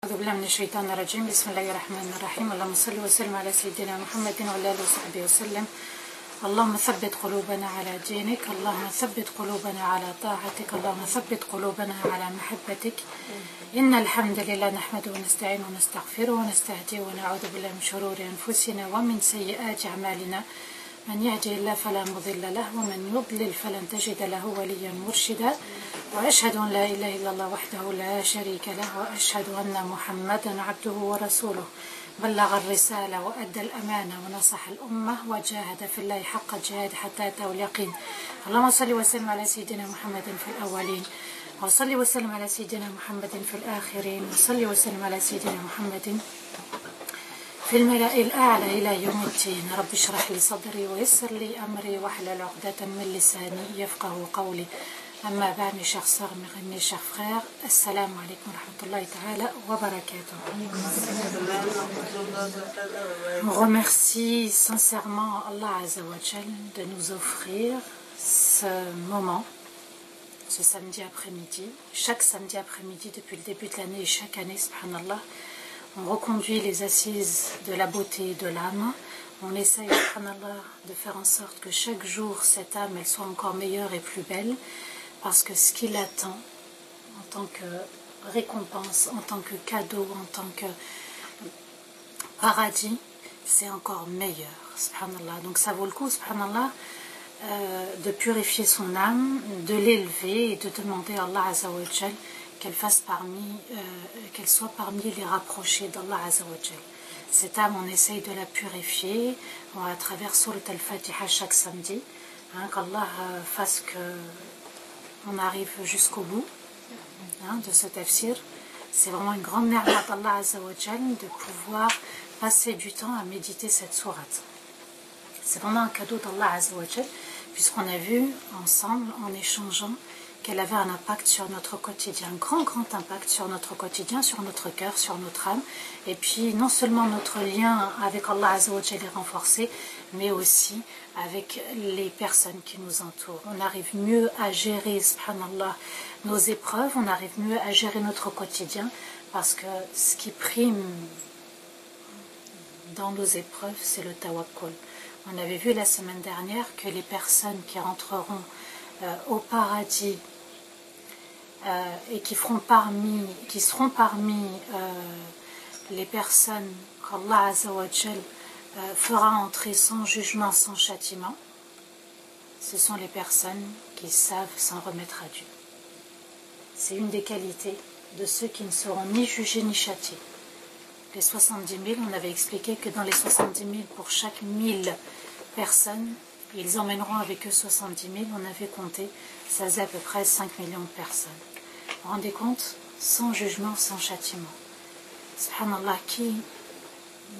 أعوذ بالله من الشيطان الرجيم. بسم الله الرحمن الرحيم. اللهم صل وسلم على سيدنا محمد وعلى آله وصحبه وسلم. اللهم ثبت قلوبنا على دينك، اللهم ثبت قلوبنا على طاعتك، اللهم ثبت قلوبنا على محبتك. إن الحمد لله نحمده ونستعينه ونستغفره ونستهديه ونعوذ بالله من شرور أنفسنا ومن سيئات أعمالنا. من يهده الله فلا مضل له ومن يضلل فلن تجد له وليا مرشدا. وأشهد أن لا إله إلا الله وحده لا شريك له، وأشهد أن محمدا عبده ورسوله. بلغ الرسالة وأدى الأمانة ونصح الأمة وجاهد في الله حق الجهاد حتى أتاه اليقين. اللهم صل وسلم على سيدنا محمد في الأولين، وصل وسلم على سيدنا محمد في الآخرين، وصل وسلم على سيدنا محمد في الملأ الأعلى إلى يوم الدين. رب اشرح لي صدري ويسر لي أمري واحلل عقدة من لساني يفقه قولي. أما بعد mes chers sœurs, mes chers frères, assalamu alaikum wa rahmatullahi ta'ala wa barakatuh. On remercie sincèrement Allah Azza wa Jal de nous offrir ce moment, ce samedi après-midi. Chaque samedi après-midi depuis le début de l'année et chaque année, subhanallah, on reconduit les assises de la beauté de l'âme. On essaye, subhanallah, de faire en sorte que chaque jour, cette âme, elle soit encore meilleure et plus belle. Parce que ce qu'il attend en tant que récompense, en tant que cadeau, en tant que paradis, c'est encore meilleur, subhanallah. Donc ça vaut le coup, subhanallah, de purifier son âme, de l'élever et de demander à Allah Azza wa Jal qu'elle soit parmi les rapprochés d'Allah Azza wa Jal. Cette âme, on essaye de la purifier à travers Surat al-Fatiha chaque samedi, qu'Allah fasse que on arrive jusqu'au bout de ce tafsir. C'est vraiment une grande ni'ma d'Allah Azza wa Jal de pouvoir passer du temps à méditer cette sourate. C'est vraiment un cadeau d'Allah Azza wa Jal, puisqu'on a vu ensemble, en échangeant, qu'elle avait un impact sur notre quotidien, un grand impact sur notre quotidien, sur notre cœur, sur notre âme. Et puis non seulement notre lien avec Allah Azza wa Jal est renforcé, mais aussi avec les personnes qui nous entourent. On arrive mieux à gérer, subhanallah, nos épreuves, on arrive mieux à gérer notre quotidien, parce que ce qui prime dans nos épreuves, c'est le tawakkul. On avait vu la semaine dernière que les personnes qui rentreront au paradis et qui seront parmi les personnes qu'Allah Azza wa Jal fera entrer sans jugement, sans châtiment, ce sont les personnes qui savent s'en remettre à Dieu. C'est une des qualités de ceux qui ne seront ni jugés ni châtiés. Les 70 000, on avait expliqué que dans les 70 000, pour chaque 1000 personnes, ils emmèneront avec eux 70 000, on avait compté, ça faisait à peu près 5 millions de personnes. Vous vous rendez compte? Sans jugement, sans châtiment. Subhanallah, qui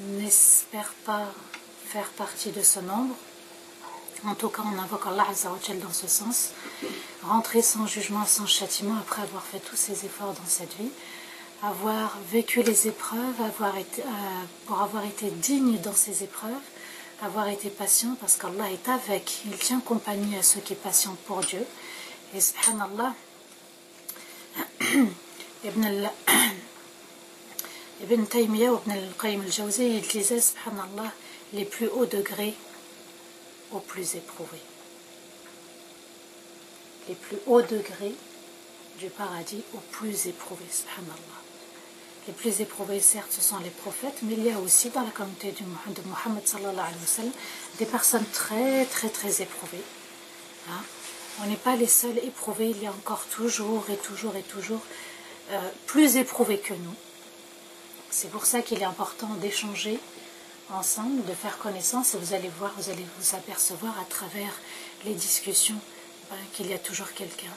n'espère pas faire partie de ce nombre? En tout cas, on invoque Allah Azza wa Jal dans ce sens. Rentrer sans jugement, sans châtiment, après avoir fait tous ces efforts dans cette vie, avoir vécu les épreuves, pour avoir été digne dans ces épreuves, avoir été patient, parce qu'Allah est avec, il tient compagnie à ceux qui patientent pour Dieu. Et subhanallah, Ibn Taymiyyah ou Ibn al-Qayyim al-Jawzi, il disait, subhanallah, les plus hauts degrés aux plus éprouvés. Les plus hauts degrés du paradis aux plus éprouvés, subhanallah. Les plus éprouvés, certes, ce sont les prophètes, mais il y a aussi dans la communauté de Muhammad sallallahu alayhi wa sallam des personnes très éprouvées. On n'est pas les seuls éprouvés, il y a encore toujours plus éprouvés que nous. C'est pour ça qu'il est important d'échanger ensemble, de faire connaissance, et vous allez voir, vous allez vous apercevoir à travers les discussions qu'il y a toujours quelqu'un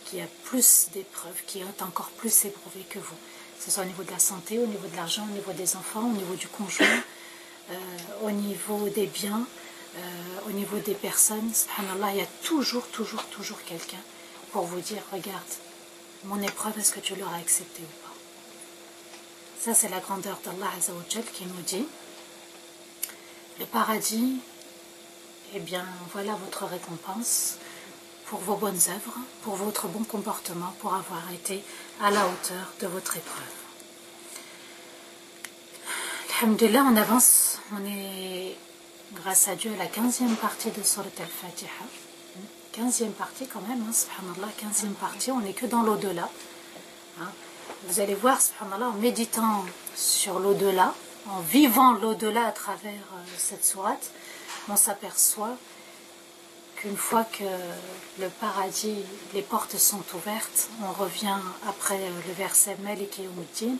qui a plus d'épreuves, qui est encore plus éprouvé que vous. Que ce soit au niveau de la santé, au niveau de l'argent, au niveau des enfants, au niveau du conjoint, au niveau des biens, au niveau des personnes. Subhanallah, il y a toujours quelqu'un pour vous dire, regarde, mon épreuve, est-ce que tu l'auras acceptée ou pas? Ça, c'est la grandeur d'Allah Azza wa Jal qui nous dit, le paradis, eh bien, voilà votre récompense pour vos bonnes œuvres, pour votre bon comportement, pour avoir été à la hauteur de votre épreuve. Alhamdulillah, on avance. On est, grâce à Dieu, à la 15e partie de Surat Al-Fatiha. 15e partie quand même, hein, subhanallah, 15e partie, on n'est que dans l'au-delà. Hein. Vous allez voir, subhanallah, en méditant sur l'au-delà, en vivant l'au-delà à travers cette sourate, on s'aperçoit qu'une fois que le paradis, les portes sont ouvertes, on revient après le verset Maliki Yawmiddin,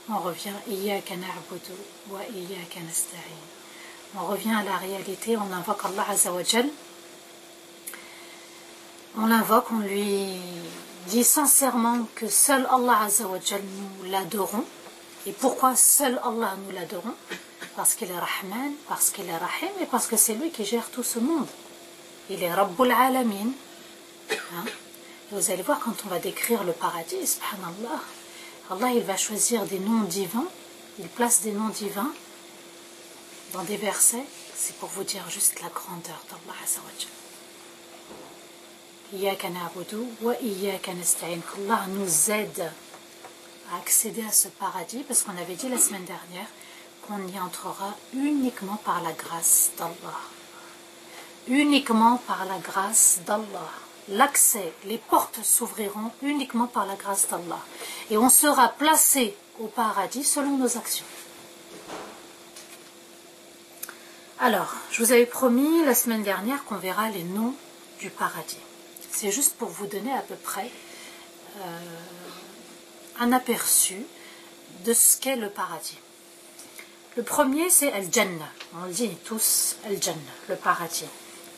on revient Iyyaka na'budu wa iyyaka nasta'in. On revient à la réalité, on invoque Allah Azza wa Jal. On l'invoque, on lui dit sincèrement que seul Allah Azza wa Jal nous l'adorons. Et pourquoi seul Allah nous l'adorons? Parce qu'il est Rahman, parce qu'il est Rahim et parce que c'est lui qui gère tout ce monde. Il est Rabbul Alamin. Hein? Vous allez voir quand on va décrire le paradis, subhanallah, Allah il va choisir des noms divins, il place des noms divins dans des versets, c'est pour vous dire juste la grandeur d'Allah Azza wa Jal. Iyyaka na'budu wa iyyaka nasta'in. Allah nous aide à accéder à ce paradis, parce qu'on avait dit la semaine dernière qu'on y entrera uniquement par la grâce d'Allah. Uniquement par la grâce d'Allah. L'accès, les portes s'ouvriront uniquement par la grâce d'Allah. Et on sera placé au paradis selon nos actions. Alors, je vous avais promis la semaine dernière qu'on verra les noms du paradis. C'est juste pour vous donner à peu près un aperçu de ce qu'est le paradis. Le premier, c'est Al-Jannah. On dit tous Al-Jannah, le paradis.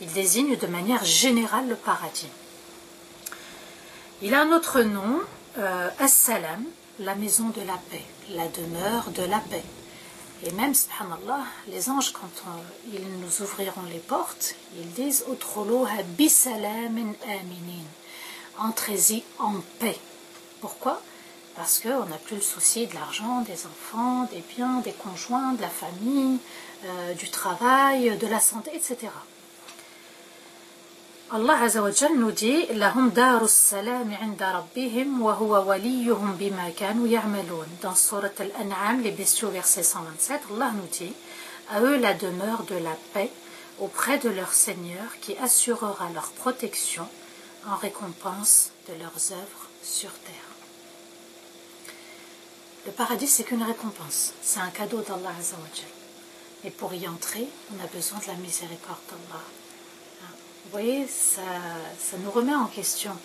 Il désigne de manière générale le paradis. Il a un autre nom, As-Salam, la maison de la paix, la demeure de la paix. Et même, subhanallah, les anges, quand ils nous ouvriront les portes, ils disent « Utruluha bisalamin aminin » Entrez-y en paix. Pourquoi? Parce qu'on n'a plus le souci de l'argent, des enfants, des biens, des conjoints, de la famille, du travail, de la santé, etc. Allah Azza wa Jal nous dit Lahum darus salam 'inda rabbihim wa huwa waliyuhum bima kanu ya'malun. Dans Surat Al-An'am, les bestiaux, verset 127, Allah nous dit à eux la demeure de la paix auprès de leur Seigneur qui assurera leur protection en récompense de leurs œuvres sur terre. Le paradis, c'est qu'une récompense, c'est un cadeau d'Allah Azza wa Jal. Et pour y entrer, on a besoin de la miséricorde d'Allah. Vous voyez, ça nous remet en question.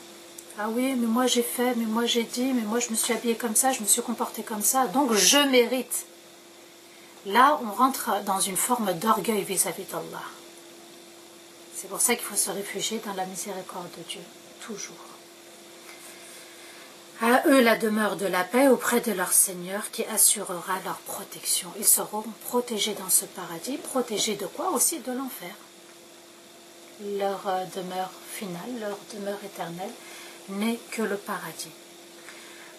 Ah oui, mais moi j'ai fait, mais moi j'ai dit, mais moi je me suis habillée comme ça, je me suis comportée comme ça, donc je mérite. Là, on rentre dans une forme d'orgueil vis-à-vis d'Allah. C'est pour ça qu'il faut se réfugier dans la miséricorde de Dieu, toujours. À eux la demeure de la paix auprès de leur Seigneur qui assurera leur protection. Ils seront protégés dans ce paradis. Protégés de quoi? Aussi de l'enfer. Leur demeure finale, leur demeure éternelle n'est que le paradis.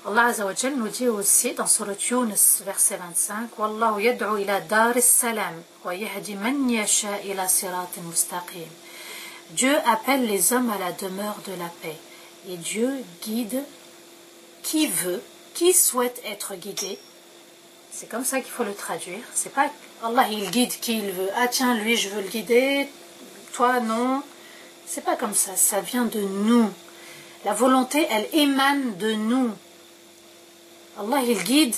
Allah Azza wa Jal nous dit aussi dans Surat Yunus, verset 25, Wallahu yad'u ila dar as-salam wa yahdi man yasha ila siratin mustaqim. Dieu appelle les hommes à la demeure de la paix et Dieu guide qui veut, qui souhaite être guidé. C'est comme ça qu'il faut le traduire. C'est pas Allah il guide qui il veut. Ah tiens, lui je veux le guider, toi non. C'est pas comme ça. Ça vient de nous. La volonté, elle émane de nous. Allah il guide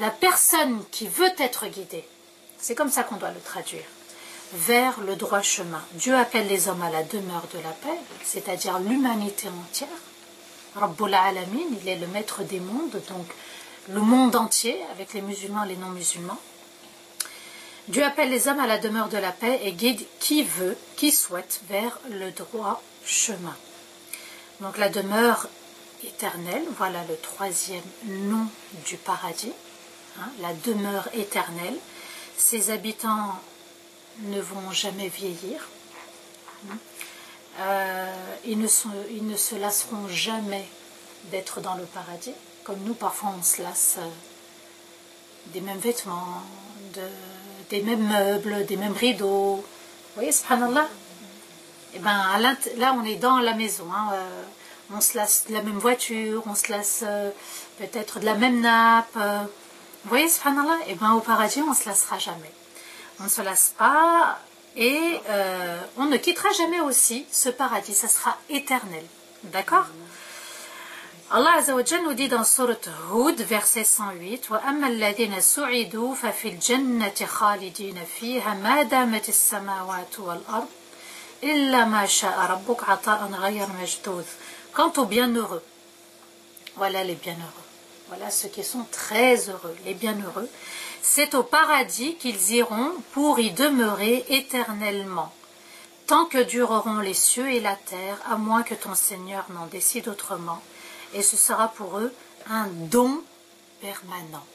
la personne qui veut être guidée. C'est comme ça qu'on doit le traduire. Vers le droit chemin. Dieu appelle les hommes à la demeure de la paix, c'est-à-dire l'humanité entière. Rabbul Alamin, il est le maître des mondes, donc le monde entier, avec les musulmans et les non-musulmans. Dieu appelle les hommes à la demeure de la paix et guide qui veut, qui souhaite vers le droit chemin. Donc la demeure éternelle, voilà le troisième nom du paradis, hein, la demeure éternelle. Ses habitants ne vont jamais vieillir. Ils ne se lasseront jamais d'être dans le paradis, comme nous parfois on se lasse des mêmes vêtements, des mêmes meubles, des mêmes rideaux. Vous voyez, subhanallah. Et ben là on est dans la maison, hein, on se lasse de la même voiture, on se lasse peut-être de la même nappe, Vous voyez, subhanallah, et bien au paradis, on ne se lassera jamais. On ne se lasse pas et on ne quittera jamais aussi ce paradis. Ça sera éternel. D'accord? Allah Azza wa Jalla nous dit dans Sourate Hud, verset 108, وَأَمَّا الَّذِينَ سُعِدُوا فَفِي الْجَنَّةِ خَالِدِينَ فِيهَا مَا دَامَتِ السَّمَاوَاتُ وَالْأَرْضِ إِلَّا مَا شَاءَ رَبُّكَ عَطَاءً غَيْرَ مَجْدُودٍ. Quant aux bienheureux, voilà les bienheureux, voilà ceux qui sont très heureux, les bienheureux, c'est au paradis qu'ils iront pour y demeurer éternellement, tant que dureront les cieux et la terre, à moins que ton Seigneur n'en décide autrement. Et ce sera pour eux un don permanent.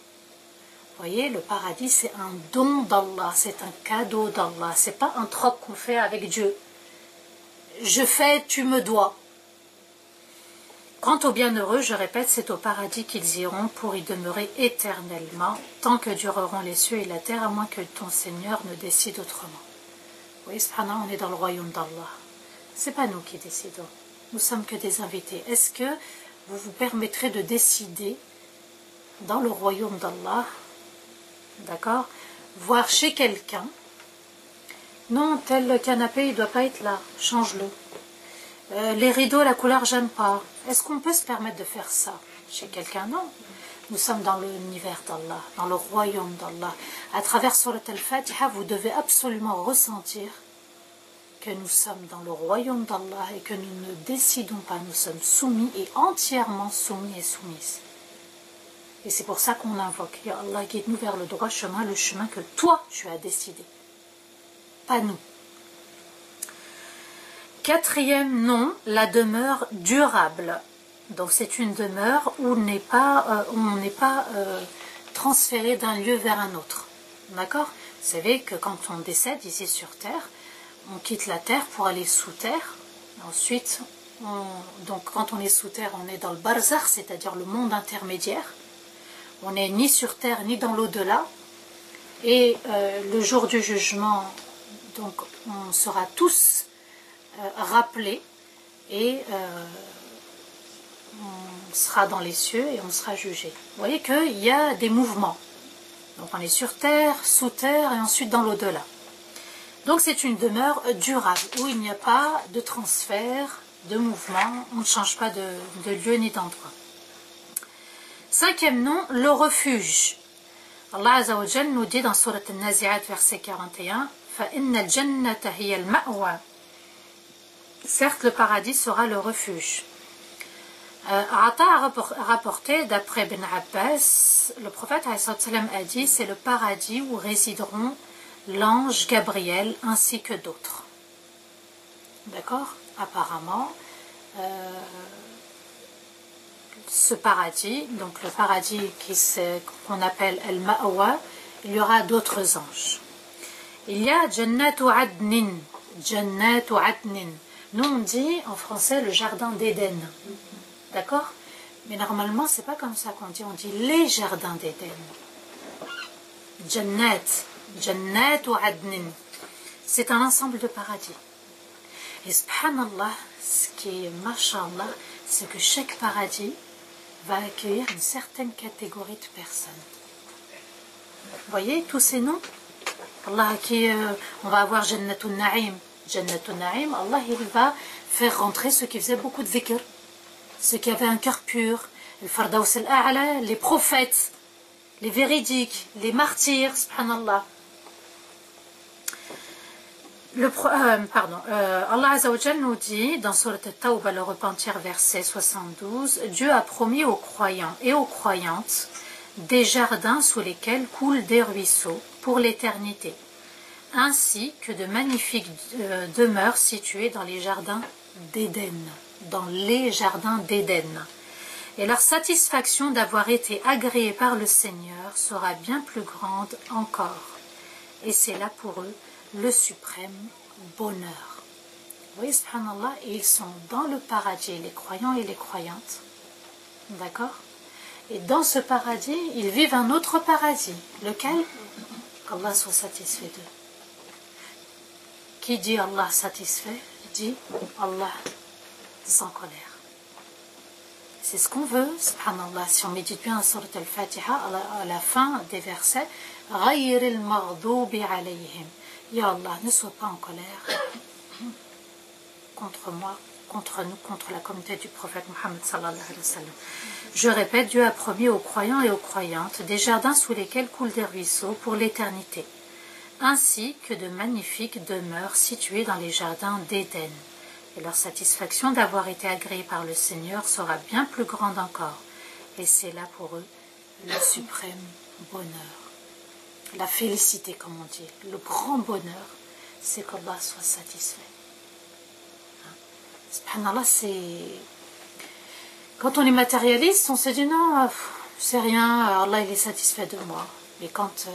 Vous voyez, le paradis, c'est un don d'Allah, c'est un cadeau d'Allah. C'est pas un troc qu'on fait avec Dieu. Je fais, tu me dois. Quant aux bienheureux, je répète, c'est au paradis qu'ils iront pour y demeurer éternellement, tant que dureront les cieux et la terre, à moins que ton Seigneur ne décide autrement. Vous voyez, subhanallah, on est dans le royaume d'Allah. C'est pas nous qui décidons. Nous sommes que des invités. Est-ce que vous vous permettrez de décider dans le royaume d'Allah, d'accord, voir chez quelqu'un, non, tel canapé, il ne doit pas être là, change-le. Les rideaux, la couleur, j'aime pas. Est-ce qu'on peut se permettre de faire ça chez quelqu'un? Non. Nous sommes dans l'univers d'Allah, dans le royaume d'Allah. À travers Surat Al-Fatiha, vous devez absolument ressentir que nous sommes dans le royaume d'Allah et que nous ne décidons pas, nous sommes soumis et entièrement soumis et soumises. Et c'est pour ça qu'on invoque, Ya Allah, guide-nous vers le droit chemin, le chemin que toi tu as décidé, pas nous. Quatrième nom, la demeure durable. Donc c'est une demeure où on n'est pas transféré d'un lieu vers un autre. D'accord? Vous savez que quand on décède ici sur Terre, on quitte la terre pour aller sous terre. Ensuite, donc quand on est sous terre, on est dans le barzakh, c'est-à-dire le monde intermédiaire. On n'est ni sur terre ni dans l'au-delà. Et le jour du jugement, donc on sera tous rappelés et on sera dans les cieux et on sera jugé. Vous voyez qu'il y a des mouvements. Donc on est sur terre, sous terre et ensuite dans l'au-delà. Donc c'est une demeure durable, où il n'y a pas de transfert, de mouvement, on ne change pas de lieu ni d'endroit. Cinquième nom, le refuge. Allah Azza wa Jalla nous dit dans Surat Al-Nazi'at, verset 41, فَإِنَّ الْجَنَّةَ هِيَ الْمَأْوَى. Certes, le paradis sera le refuge. Ata a rapporté, d'après Ben Abbas, le prophète a dit, c'est le paradis où résideront l'ange Gabriel ainsi que d'autres. D'accord? Apparemment, ce paradis, donc le paradis qu'on appelle Al-Ma'wa, il y aura d'autres anges. Il y a Jannatu Adnin. Jannatu Adnin. Nous on dit en français le jardin d'Éden. D'accord? Mais normalement, c'est pas comme ça qu'on dit. On dit les jardins d'Éden. Jannat. Jannat ou Adnin. C'est un ensemble de paradis. Et subhanallah, ce qui est mashallah, c'est que chaque paradis va accueillir une certaine catégorie de personnes. Vous voyez tous ces noms? Allah on va avoir Jannatul Na'im. Jannatul Na'im, Allah il va faire rentrer ceux qui faisaient beaucoup de dhikr, ceux qui avaient un cœur pur, le Fardaus al-A'la, les prophètes, les véridiques, les martyrs, subhanallah. Allah Azza wa Jalla nous dit dans Surat At-Tawbah, le repentir, verset 72, Dieu a promis aux croyants et aux croyantes des jardins sous lesquels coulent des ruisseaux pour l'éternité, ainsi que de magnifiques demeures situées dans les jardins d'Éden, dans les jardins d'Éden. Et leur satisfaction d'avoir été agréée par le Seigneur sera bien plus grande encore. Et c'est là pour eux le suprême bonheur. Vous voyez, subhanallah, et ils sont dans le paradis, les croyants et les croyantes. D'accord? Et dans ce paradis, ils vivent un autre paradis. Lequel? Qu'Allah soit satisfait d'eux. Qui dit Allah satisfait, dit Allah sans colère. C'est ce qu'on veut, subhanallah. Si on médite bien la sourate al-Fatiha, à la fin des versets, غَيْرِ الْمَغْضُوبِ عَلَيْهِمْ. Ya Allah, ne sois pas en colère contre moi, contre nous, contre la communauté du prophète Mohammed sallallahu alayhi wa sallam. Je répète, Dieu a promis aux croyants et aux croyantes des jardins sous lesquels coulent des ruisseaux pour l'éternité, ainsi que de magnifiques demeures situées dans les jardins d'Éden. Et leur satisfaction d'avoir été agréée par le Seigneur sera bien plus grande encore. Et c'est là pour eux le suprême bonheur. La félicité, comme on dit. Le grand bonheur, c'est qu'Allah soit satisfait. Subhanallah, c'est... Quand on est matérialiste, on se dit non, c'est rien, Allah il est satisfait de moi. Mais quand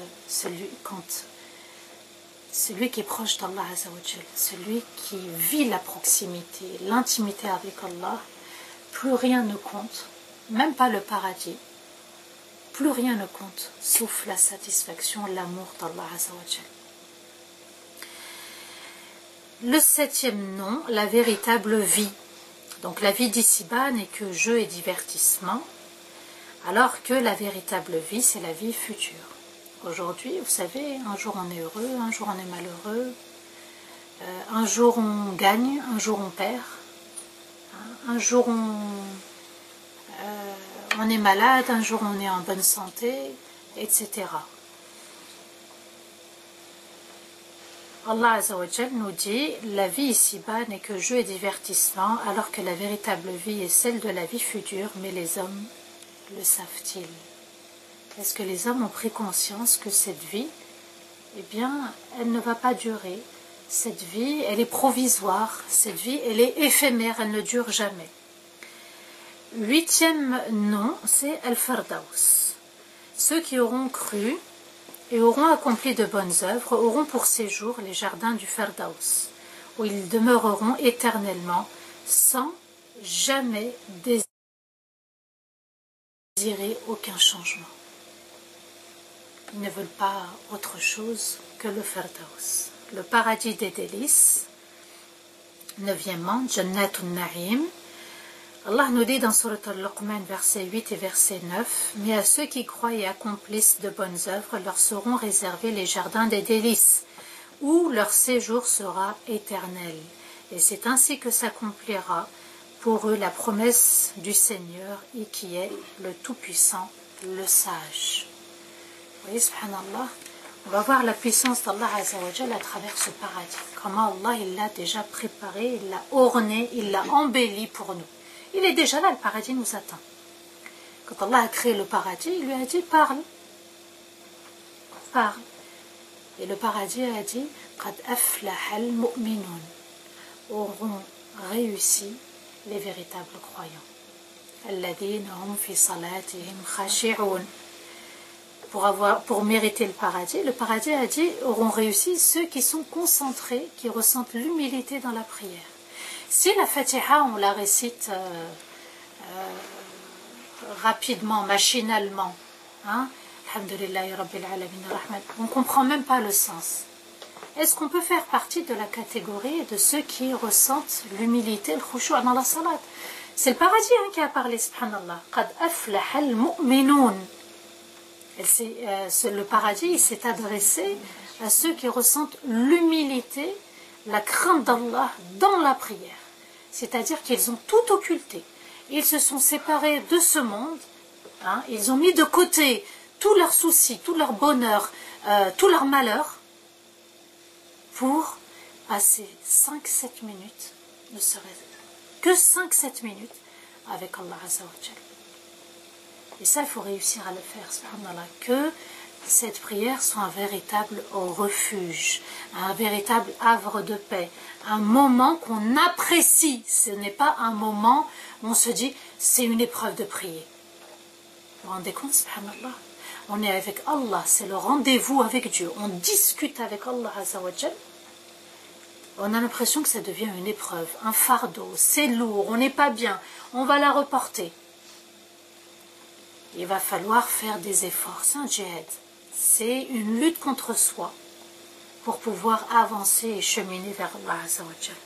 celui qui est proche d'Allah Azzawajal, celui qui vit la proximité, l'intimité avec Allah, plus rien ne compte, même pas le paradis, plus rien ne compte, sauf la satisfaction, l'amour d'Allah Azzawajal. Le 7e nom, la véritable vie. Donc la vie d'ici-bas n'est que jeu et divertissement, alors que la véritable vie, c'est la vie future. Aujourd'hui, vous savez, un jour on est heureux, un jour on est malheureux, un jour on gagne, un jour on perd, un jour on est malade, un jour on est en bonne santé, etc. Allah Azzawajal nous dit, la vie ici-bas n'est que jeu et divertissement, alors que la véritable vie est celle de la vie future, mais les hommes le savent-ils? Est-ce que les hommes ont pris conscience que cette vie, eh bien, elle ne va pas durer. Cette vie, elle est provisoire. Cette vie, elle est éphémère, elle ne dure jamais. 8e nom, c'est Al-Firdaus. Ceux qui auront cru et auront accompli de bonnes œuvres auront pour séjour les jardins du Firdaus, où ils demeureront éternellement sans jamais désirer aucun changement. Ils ne veulent pas autre chose que le Firdaus, le paradis des délices. 9e, Jannatun Na'im. Allah nous dit dans Surat Al-Luqman, verset 8 et verset 9, « Mais à ceux qui croient et accomplissent de bonnes œuvres, leur seront réservés les jardins des délices, où leur séjour sera éternel. Et c'est ainsi que s'accomplira pour eux la promesse du Seigneur, et qui est le Tout-Puissant, le Sage. » Vous voyez, subhanallah, on va voir la puissance d'Allah Azzawajal à travers ce paradis. Comment Allah, il l'a déjà préparé, il l'a orné, il l'a embelli pour nous. Il est déjà là, le paradis nous attend. Quand Allah a créé le paradis, il lui a dit, parle. Parle. Et le paradis a dit, قَدْ أَفْلَحَ الْمُؤْمِنُونَ. Auront réussi les véritables croyants. الَّذِينَ هُمْ فِي صَلَاتِهِمْ خَاشِعُونَ. Pour mériter le paradis a dit, auront réussi ceux qui sont concentrés, qui ressentent l'humilité dans la prière. Si la Fatiha, on la récite rapidement, machinalement, hein, Alhamdulillahi Rabbil Alamin Rahman, on ne comprend même pas le sens. Est-ce qu'on peut faire partie de la catégorie de ceux qui ressentent l'humilité, le khushu' dans la salat? C'est le paradis qui a parlé, subhanallah. Qad aflaha al-mu'minun. Le paradis s'est adressé à ceux qui ressentent l'humilité, la crainte d'Allah dans la prière. C'est-à-dire qu'ils ont tout occulté. Ils se sont séparés de ce monde. Hein, ils ont mis de côté tous leurs soucis, tout leur bonheur, tout leur malheur pour passer 5-7 minutes, ne serait-ce que 5-7 minutes avec Allah Azzawajal. Et ça, il faut réussir à le faire, subhanallah, que cette prière soit un véritable refuge, un véritable havre de paix, un moment qu'on apprécie. Ce n'est pas un moment où on se dit, c'est une épreuve de prier. Vous vous rendez compte, subhanallah? On est avec Allah, c'est le rendez-vous avec Dieu. On discute avec Allah Azzawajal. On a l'impression que ça devient une épreuve, un fardeau, c'est lourd, on n'est pas bien, on va la reporter. Il va falloir faire des efforts, c'est un djihad. C'est une lutte contre soi pour pouvoir avancer et cheminer vers Allah Azzawajal.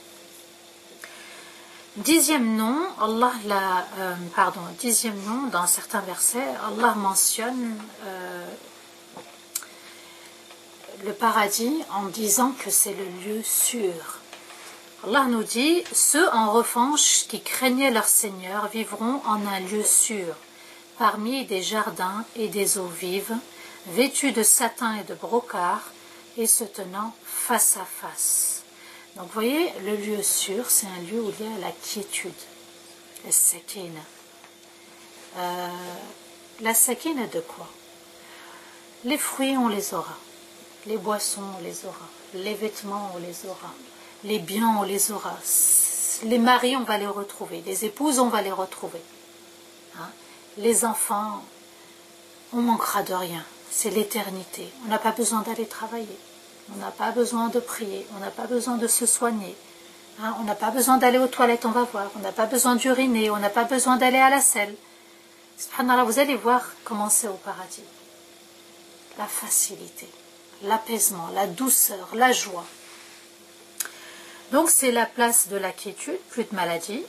Dixième nom, dixième nom, dans certains versets, Allah mentionne le paradis en disant que c'est le lieu sûr. Allah nous dit, ceux en revanche qui craignaient leur Seigneur vivront en un lieu sûr, parmi des jardins et des eaux vives, vêtus de satin et de brocart, et se tenant face à face. Donc vous voyez, le lieu sûr, c'est un lieu où il y a la quiétude, la sakina. La sakina de quoi? Les fruits, on les aura. Les boissons, on les aura. Les vêtements, on les aura. Les biens, on les aura. Les maris, on va les retrouver. Les épouses, on va les retrouver. Hein? Les enfants, on manquera de rien. C'est l'éternité. On n'a pas besoin d'aller travailler. On n'a pas besoin de prier. On n'a pas besoin de se soigner. Hein? On n'a pas besoin d'aller aux toilettes, on va voir. On n'a pas besoin d'uriner. On n'a pas besoin d'aller à la selle. Subhanallah, vous allez voir comment c'est au paradis. La facilité, l'apaisement, la douceur, la joie. Donc c'est la place de la quiétude, plus de maladie,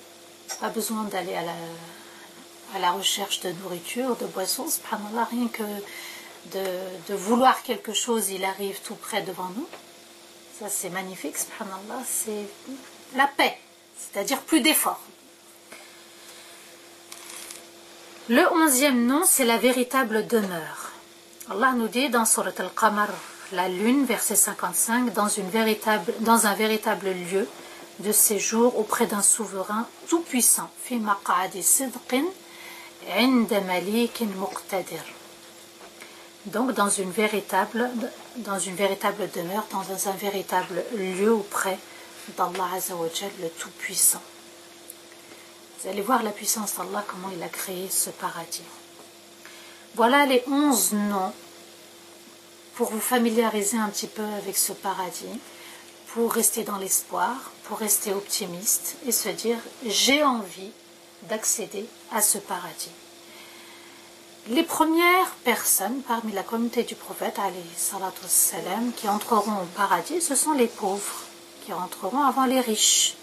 pas besoin d'aller à la recherche de nourriture, de boissons, subhanallah, rien que de vouloir quelque chose, il arrive tout près devant nous. Ça c'est magnifique, subhanallah, c'est la paix, c'est-à-dire plus d'efforts. Le 11e nom, c'est la véritable demeure. Allah nous dit dans Surat Al-Qamar, la lune, verset 55, dans un véritable lieu de séjour auprès d'un souverain tout-puissant. Fi maq'adi sidqin 'inda malikin muqtadir. Donc dans une véritable demeure, dans un véritable lieu auprès d'Allah Azza wa Jal, le tout-puissant. Vous allez voir la puissance d'Allah, comment il a créé ce paradis. Voilà les 11 noms pour vous familiariser un petit peu avec ce paradis, pour rester dans l'espoir, pour rester optimiste et se dire j'ai envie d'accéder à ce paradis. Les premières personnes parmi la communauté du prophète alayhi salatu wassalam, qui entreront au paradis, ce sont les pauvres qui rentreront avant les riches.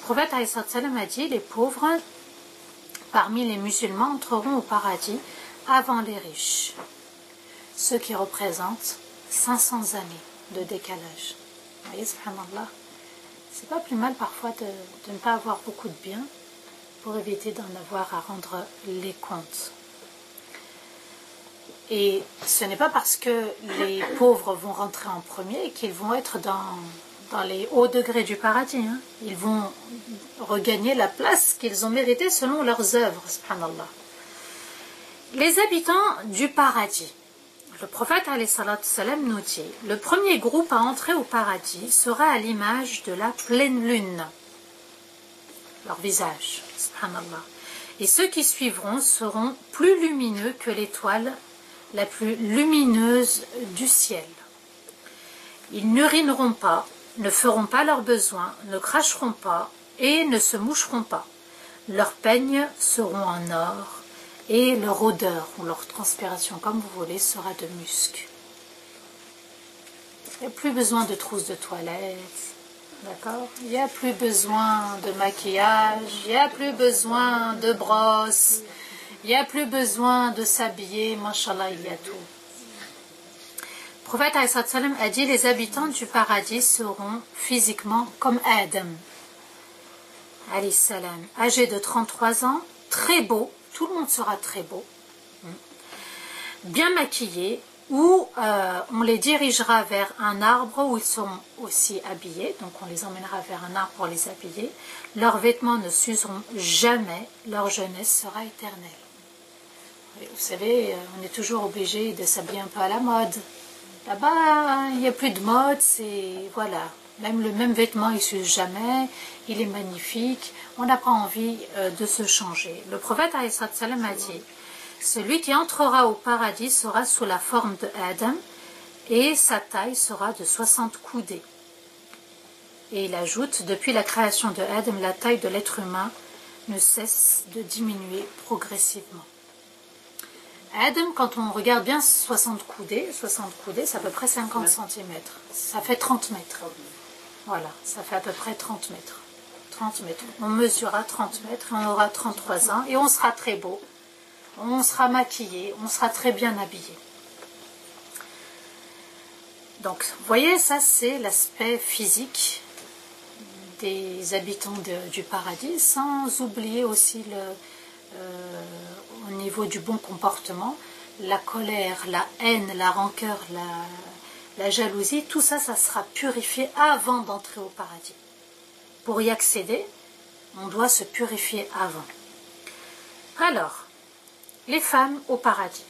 Le prophète alayhi salatu wassalam a dit les pauvres parmi les musulmans entreront au paradis avant les riches, ce qui représente 500 années de décalage. Vous voyez, subhanallah, c'est pas plus mal parfois de ne pas avoir beaucoup de biens pour éviter d'en avoir à rendre les comptes. Et ce n'est pas parce que les pauvres vont rentrer en premier qu'ils vont être dans les hauts degrés du paradis. Hein. Ils vont regagner la place qu'ils ont méritée selon leurs œuvres, subhanallah. Les habitants du paradis. Le prophète alayhi salatu wassalam nous dit, le premier groupe à entrer au paradis sera à l'image de la pleine lune. Leur visage, subhanallah. Et ceux qui suivront seront plus lumineux que l'étoile la plus lumineuse du ciel. Ils n'urineront pas, ne feront pas leurs besoins, ne cracheront pas et ne se moucheront pas. Leurs peignes seront en or et leur odeur ou leur transpiration, comme vous voulez, sera de musc. Il n'y a plus besoin de trousse de toilette, d'accord? Il n'y a plus besoin de maquillage, il n'y a plus besoin de brosse, il n'y a plus besoin de s'habiller, mashallah, il y a tout. Le prophète alayhi salam a dit, les habitants du paradis seront physiquement comme Adam, alayhi salam, âgé de 33 ans, très beau, tout le monde sera très beau, bien maquillés, où on les dirigera vers un arbre où ils seront aussi habillés, donc on les emmènera vers un arbre pour les habiller. Leurs vêtements ne s'useront jamais, leur jeunesse sera éternelle. Vous savez, on est toujours obligé de s'habiller un peu à la mode. Là-bas, il n'y a plus de mode, c'est voilà. Même le même vêtement, il ne s'use jamais, il est magnifique, on n'a pas envie de se changer. Le prophète alayhi salam a dit, celui qui entrera au paradis sera sous la forme de Adam et sa taille sera de 60 coudées. Et il ajoute, depuis la création de Adam, la taille de l'être humain ne cesse de diminuer progressivement. Adam, quand on regarde bien 60 coudées, c'est à peu près 50 cm. Ça fait 30 mètres. Voilà, ça fait à peu près 30 mètres. 30 mètres. On mesurera 30 mètres et on aura 33 ans et on sera très beau. On sera maquillé, on sera très bien habillé. Donc, vous voyez, ça c'est l'aspect physique des habitants du paradis, sans oublier aussi au niveau du bon comportement, la colère, la haine, la rancœur, la jalousie, tout ça, ça sera purifié avant d'entrer au paradis. Pour y accéder, on doit se purifier avant. Alors, les femmes au paradis.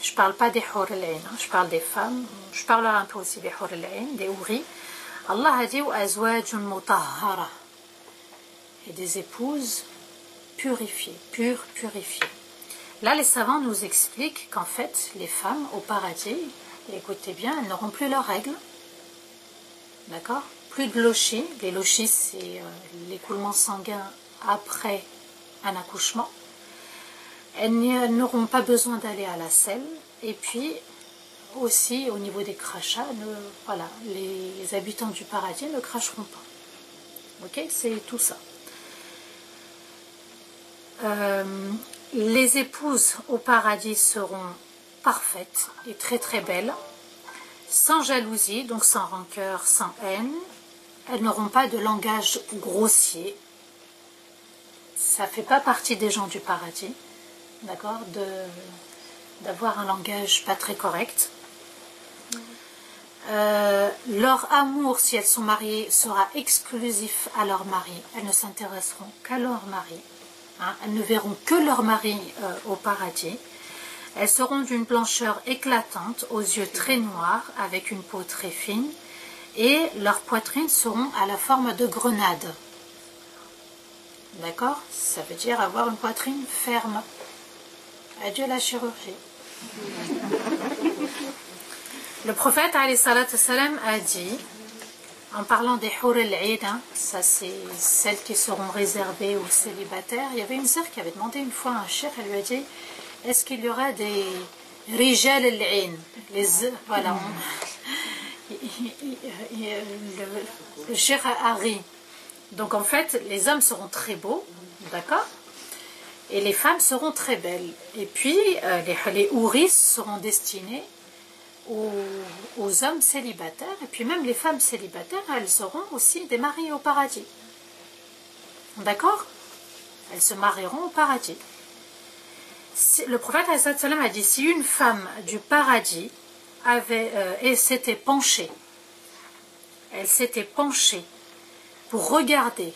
Je ne parle pas des hur al-ain, je parle des femmes, je parlerai un peu aussi des hur al-ain, des houris. Allah a dit azwajun mutahhara, et des épouses purifiées, purifiées. Là, les savants nous expliquent qu'en fait, les femmes au paradis, écoutez bien, elles n'auront plus leurs règles, d'accord? Plus de lochis. Les lochis, c'est l'écoulement sanguin après un accouchement. Elles n'auront pas besoin d'aller à la selle. Et puis, aussi, au niveau des crachats, voilà, les habitants du paradis ne cracheront pas. Ok, c'est tout ça. Les épouses au paradis seront parfaites et très très belles, sans jalousie, donc sans rancœur, sans haine. Elles n'auront pas de langage grossier. Ça ne fait pas partie des gens du paradis, d'accord, d'avoir un langage pas très correct. Leur amour, si elles sont mariées, sera exclusif à leur mari. Elles ne s'intéresseront qu'à leur mari. Hein. Elles ne verront que leur mari au paradis. Elles seront d'une blancheur éclatante, aux yeux très noirs, avec une peau très fine, et leurs poitrines seront à la forme de grenades. D'accord? Ça veut dire avoir une poitrine ferme. Adieu la chirurgie. Le prophète alayhi salatu salam a dit, en parlant des hur al-ain, ça c'est celles qui seront réservées aux célibataires. Il y avait une sœur qui avait demandé une fois à un cheikh, elle lui a dit, est-ce qu'il y aura des rijal al-ain? Voilà, le cheikh a ri. Donc en fait, les hommes seront très beaux, d'accord? Et les femmes seront très belles. Et puis, les houris seront destinés aux hommes célibataires. Et puis même les femmes célibataires, elles auront aussi des maris au paradis. D'accord? Elles se marieront au paradis. Le prophète a dit, si une femme du paradis s'était penchée, elle s'était penchée pour regarder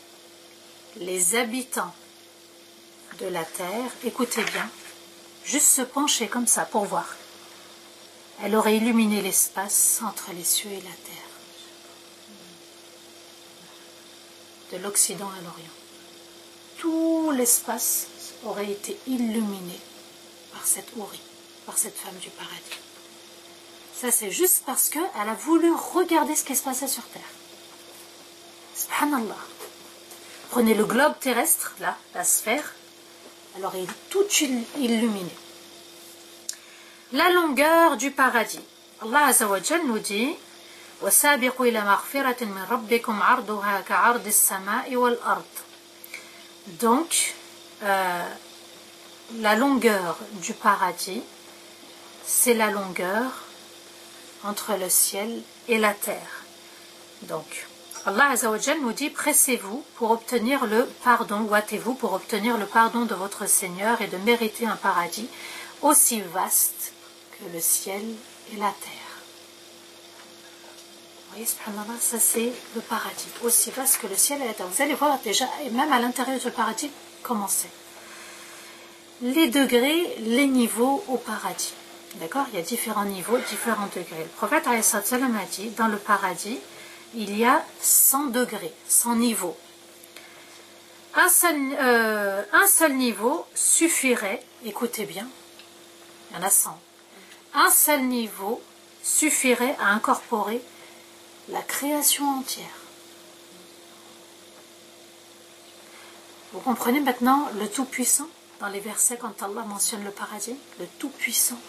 les habitants de la terre, écoutez bien, juste se pencher comme ça pour voir, elle aurait illuminé l'espace entre les cieux et la terre, de l'Occident à l'Orient. Tout l'espace aurait été illuminé par cette houri, par cette femme du paradis. Ça, c'est juste parce qu'elle a voulu regarder ce qui se passait sur terre. Subhanallah. Prenez le globe terrestre, là, la sphère, alors il est tout illuminé. La longueur du paradis. Allah Azza wa Jal nous dit وَسَابِقُوا إِلَى مَغْفِرَةٍ مِّن رَبِّكُمْ عَرْضُهَا كَعَرْضِ السَّمَاءِ وَالْأَرْضِ. Donc, la longueur du paradis, c'est la longueur entre le ciel et la terre. Donc, Allah Azza wa Jal nous dit, pressez-vous pour obtenir le pardon, ou hâtez-vous pour obtenir le pardon de votre Seigneur et de mériter un paradis aussi vaste que le ciel et la terre. Vous voyez, subhanallah, ça c'est le paradis, aussi vaste que le ciel et la terre. Vous allez voir déjà, et même à l'intérieur du paradis, comment c'est. Les degrés, les niveaux au paradis. D'accord? Il y a différents niveaux, différents degrés. Le prophète alayhi salam a dit, dans le paradis, il y a 100 degrés, 100 niveaux. Un seul niveau suffirait, écoutez bien, il y en a 100. Un seul niveau suffirait à incorporer la création entière. Vous comprenez maintenant le Tout-Puissant dans les versets quand Allah mentionne le paradis? Le Tout-Puissant,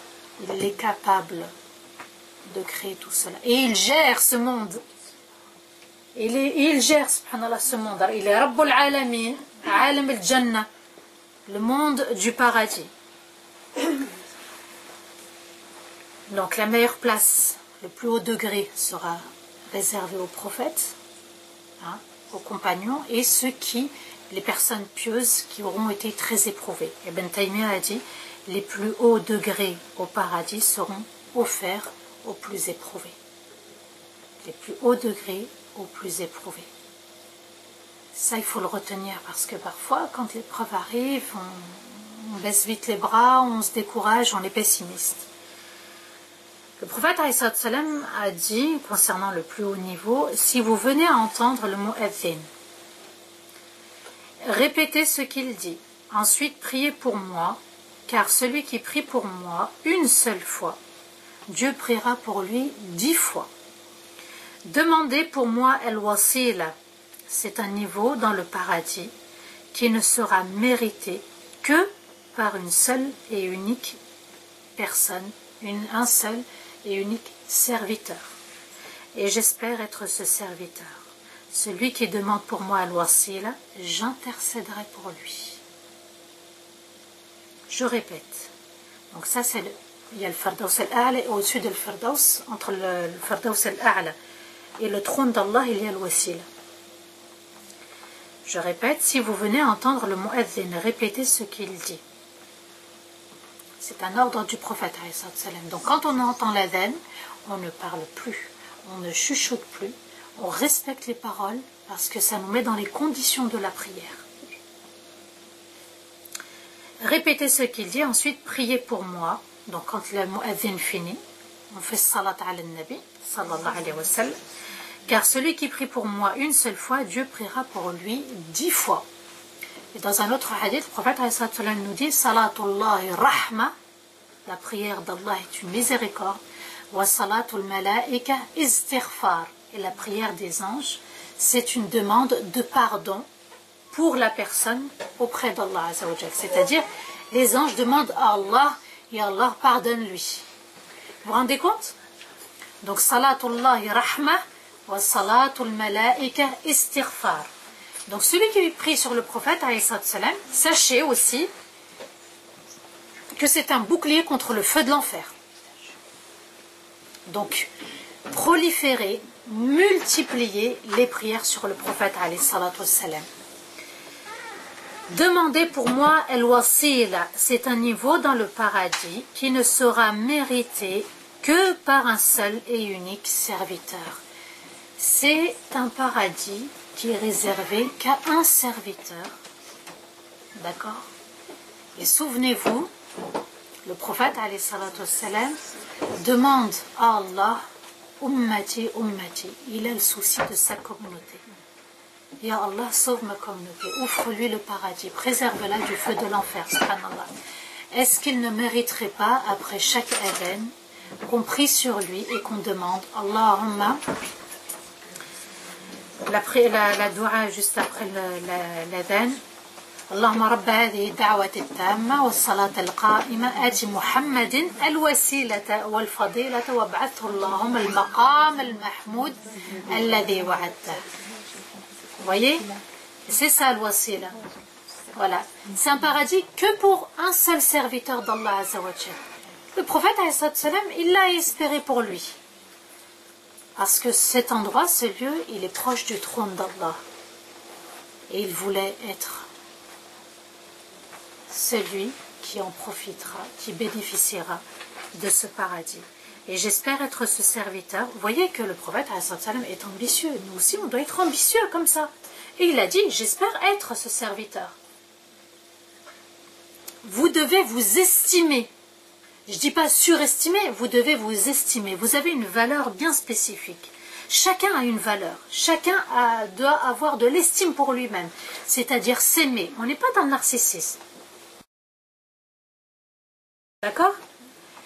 il est capable de créer tout cela. Et il gère ce monde. il gère, subhanallah, ce monde. Il est Rabbul Alamin, Alam al-Jannah, le monde du paradis. Donc la meilleure place, le plus haut degré sera réservé aux prophètes, hein, aux compagnons et les personnes pieuses qui auront été très éprouvées. Ibn Taymiyyah a dit, les plus hauts degrés au paradis seront offerts aux plus éprouvés. Les plus hauts degrés aux plus éprouvés. Ça, il faut le retenir parce que parfois, quand l'épreuve arrive, on baisse vite les bras, on se décourage, on est pessimiste. Le prophète a dit, concernant le plus haut niveau, si vous venez à entendre le mot mu'adhin, répétez ce qu'il dit, ensuite priez pour moi, car celui qui prie pour moi une seule fois, Dieu priera pour lui 10 fois. Demandez pour moi el-wasila, c'est un niveau dans le paradis qui ne sera mérité que par une seule et unique personne, un seul et unique serviteur. Et j'espère être ce serviteur. Celui qui demande pour moi al-wasila, j'intercéderai pour lui. Je répète. Donc ça c'est il y a le Firdaus al-A'la et au-dessus de le Firdaus, entre le Firdaus al-A'la et le trône d'Allah, il y a le wasila. Je répète, si vous venez entendre le mu'adhin, répétez ce qu'il dit. C'est un ordre du prophète. Donc quand on entend l'adhan, on ne parle plus, on ne chuchote plus, on respecte les paroles parce que ça nous met dans les conditions de la prière. Répétez ce qu'il dit, ensuite priez pour moi. Donc quand le mu'adhin finit, on fait salat ala nabi, sallallahu alayhi wa sallam, car celui qui prie pour moi une seule fois, Dieu priera pour lui 10 fois. Et dans un autre hadith, le prophète nous dit Salatullahi rahma, la prière d'Allah est une miséricorde, wa salatul malaika istighfar, et la prière des anges, c'est une demande de pardon pour la personne auprès d'Allah. C'est-à-dire, les anges demandent à Allah, et Allah pardonne-lui. Vous vous rendez compte? Donc, Salatullahi rahma, wa salatul malaika istighfar. Donc celui qui prie sur le prophète, sachez aussi que c'est un bouclier contre le feu de l'enfer. Donc, proliférez, multipliez les prières sur le prophète, demandez pour moi el-wasila, c'est un niveau dans le paradis qui ne sera mérité que par un seul et unique serviteur. C'est un paradis qui est réservé qu'à un serviteur. D'accord? Et souvenez-vous, le prophète demande à Allah, ummati, ummati. Il a le souci de sa communauté. Ya Allah, sauve ma communauté, ouvre-lui le paradis, préserve-la du feu de l'enfer, subhanallah. Est-ce qu'il ne mériterait pas, après chaque adhan, qu'on prie sur lui et qu'on demande Allahumma, la dua juste après l'adhan, اللهم رب هذه الدعوة التامة والصلاة القائمة آت محمد الوسيلة والفضيلة وابعثه اللهم المقام المحمود الذي وعدته. Vous voyez? C'est ça le wasila. Voilà. C'est un paradis que pour un seul serviteur d'Allah Azza wa Jal. Le prophète, il l'a espéré pour lui. Parce que cet endroit, ce lieu, il est proche du trône d'Allah. Et il voulait être celui qui en profitera, qui bénéficiera de ce paradis. Et j'espère être ce serviteur. Vous voyez que le prophète est ambitieux. Nous aussi, on doit être ambitieux comme ça. Et il a dit, j'espère être ce serviteur. Vous devez vous estimer. Je ne dis pas surestimer, vous devez vous estimer. Vous avez une valeur bien spécifique. Chacun a une valeur. Chacun doit avoir de l'estime pour lui-même. C'est-à-dire s'aimer. On n'est pas dans le narcissisme. D'accord?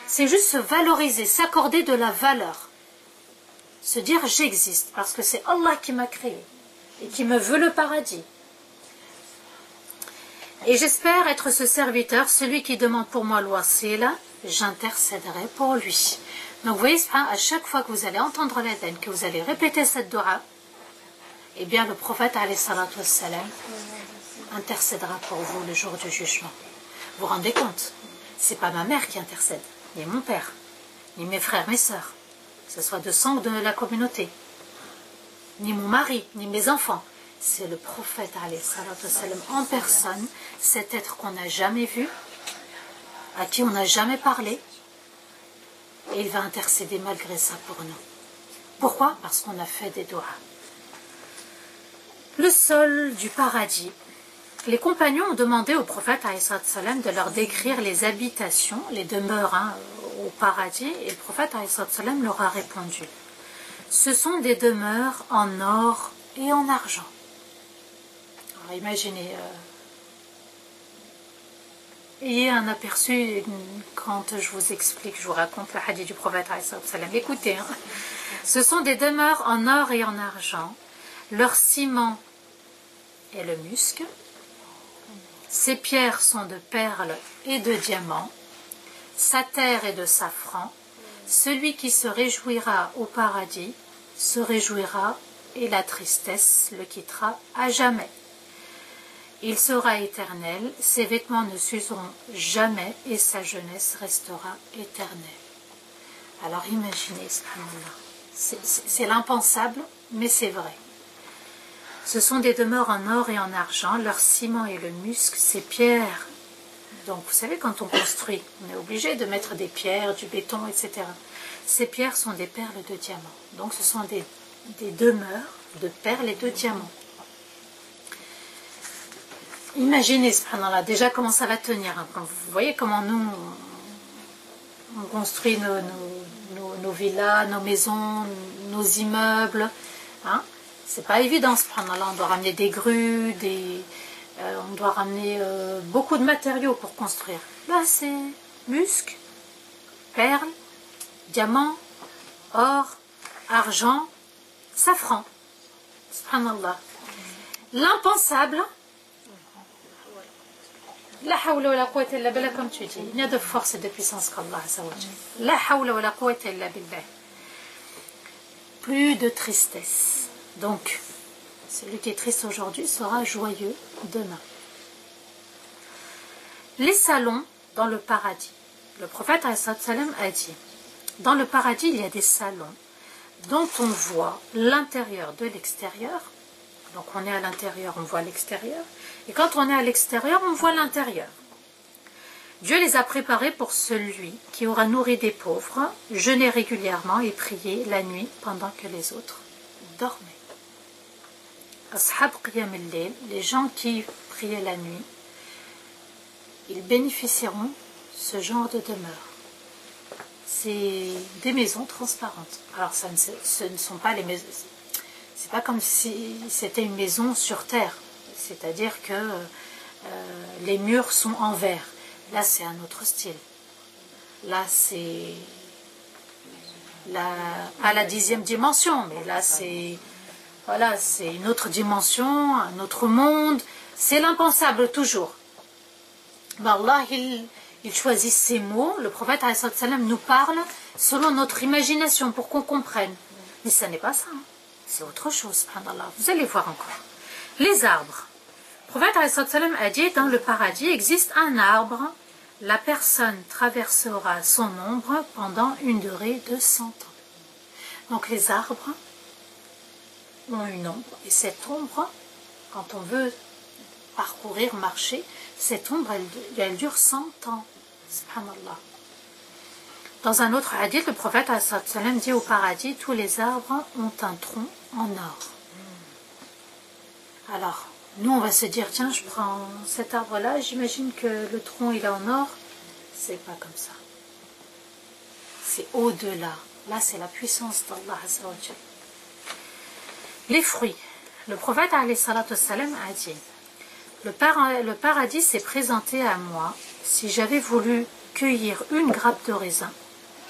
C'est juste se valoriser, s'accorder de la valeur. Se dire j'existe parce que c'est Allah qui m'a créé et qui me veut le paradis. Et j'espère être ce serviteur, celui qui demande pour moi l'wasila, j'intercéderai pour lui. Donc vous voyez, à chaque fois que vous allez entendre l'adhan, que vous allez répéter cette dua, eh bien le prophète alayhi salatu wassalam intercédera pour vous le jour du jugement. Vous vous rendez compte? C'est pas ma mère qui intercède, ni mon père, ni mes frères, mes sœurs, que ce soit de sang ou de la communauté, ni mon mari, ni mes enfants. C'est le prophète alayhi salatu wassalam en personne, cet être qu'on n'a jamais vu, à qui on n'a jamais parlé, et il va intercéder malgré ça pour nous. Pourquoi? Parce qu'on a fait des doigts. Le sol du paradis. Les compagnons ont demandé au prophète alayhi salatu wassalam de leur décrire les habitations, les demeures au paradis, et le prophète alayhi salatu wassalam leur a répondu: ce sont des demeures en or et en argent. Alors imaginez, ayez un aperçu quand je vous explique, je vous raconte le hadith du prophète alayhi salatu wassalam. Écoutez, hein. Ce sont des demeures en or et en argent. Leur ciment est le musc. Ces pierres sont de perles et de diamants. Sa terre est de safran. Celui qui se réjouira au paradis se réjouira et la tristesse le quittera à jamais. Il sera éternel, ses vêtements ne s'useront jamais et sa jeunesse restera éternelle. Alors imaginez, c'est l'impensable, mais c'est vrai. Ce sont des demeures en or et en argent, leur ciment est le musc, ces pierres. Donc vous savez, quand on construit, on est obligé de mettre des pierres, du béton, etc. Ces pierres sont des perles de diamants. Donc ce sont des demeures de perles et de diamants. Imaginez, subhanallah, déjà comment ça va tenir. Hein. Vous voyez comment nous, on construit nos villas, nos maisons, nos immeubles. Hein. C'est pas évident, subhanallah. On doit ramener des grues, on doit ramener beaucoup de matériaux pour construire. Là, c'est musc, perles, diamants, or, argent, safran. Subhanallah. L'impensable. La hawla wa la quwwata illa billah, comme tu dis. Il n'y a de force et de puissance qu'Allah. La hawla wa la quwwata illa billah. Plus de tristesse. Donc, celui qui est triste aujourd'hui sera joyeux demain. Les salons dans le paradis. Le prophète alayhi salam a dit: dans le paradis, il y a des salons dont on voit l'intérieur de l'extérieur. Donc on est à l'intérieur, on voit l'extérieur. Et quand on est à l'extérieur, on voit l'intérieur. Dieu les a préparés pour celui qui aura nourri des pauvres, jeûné régulièrement et prié la nuit pendant que les autres dormaient. Ashab qiyam al-layl, les gens qui priaient la nuit, ils bénéficieront ce genre de demeure. C'est des maisons transparentes. Alors ce ne sont pas les maisons. C'est pas comme si c'était une maison sur terre. C'est-à-dire que les murs sont en verre. Là, c'est un autre style. Là, c'est pas la 10e dimension, mais là, c'est voilà, c'est une autre dimension, un autre monde. C'est l'impensable toujours. Mais Allah, il choisit ces mots. Le prophète alayhi salam nous parle selon notre imagination pour qu'on comprenne. Mais ça n'est pas ça. Hein. C'est autre chose, subhanallah. Vous allez voir encore. Les arbres. Le prophète alayhi salam a dit: dans le paradis existe un arbre. La personne traversera son ombre pendant une durée de 100 ans. Donc les arbres ont une ombre. Et cette ombre, quand on veut parcourir, marcher, cette ombre, elle dure 100 ans. Subhanallah. Dans un autre hadith, le prophète sallam dit: au paradis, tous les arbres ont un tronc en or. Alors, nous, on va se dire: tiens, je prends cet arbre-là, j'imagine que le tronc, il est en or. C'est pas comme ça. C'est au-delà. Là, c'est la puissance d'Allah Azza wa Jal. Les fruits. Le prophète alayhi salatu wassalam a dit: le paradis s'est présenté à moi. Si j'avais voulu cueillir une grappe de raisin,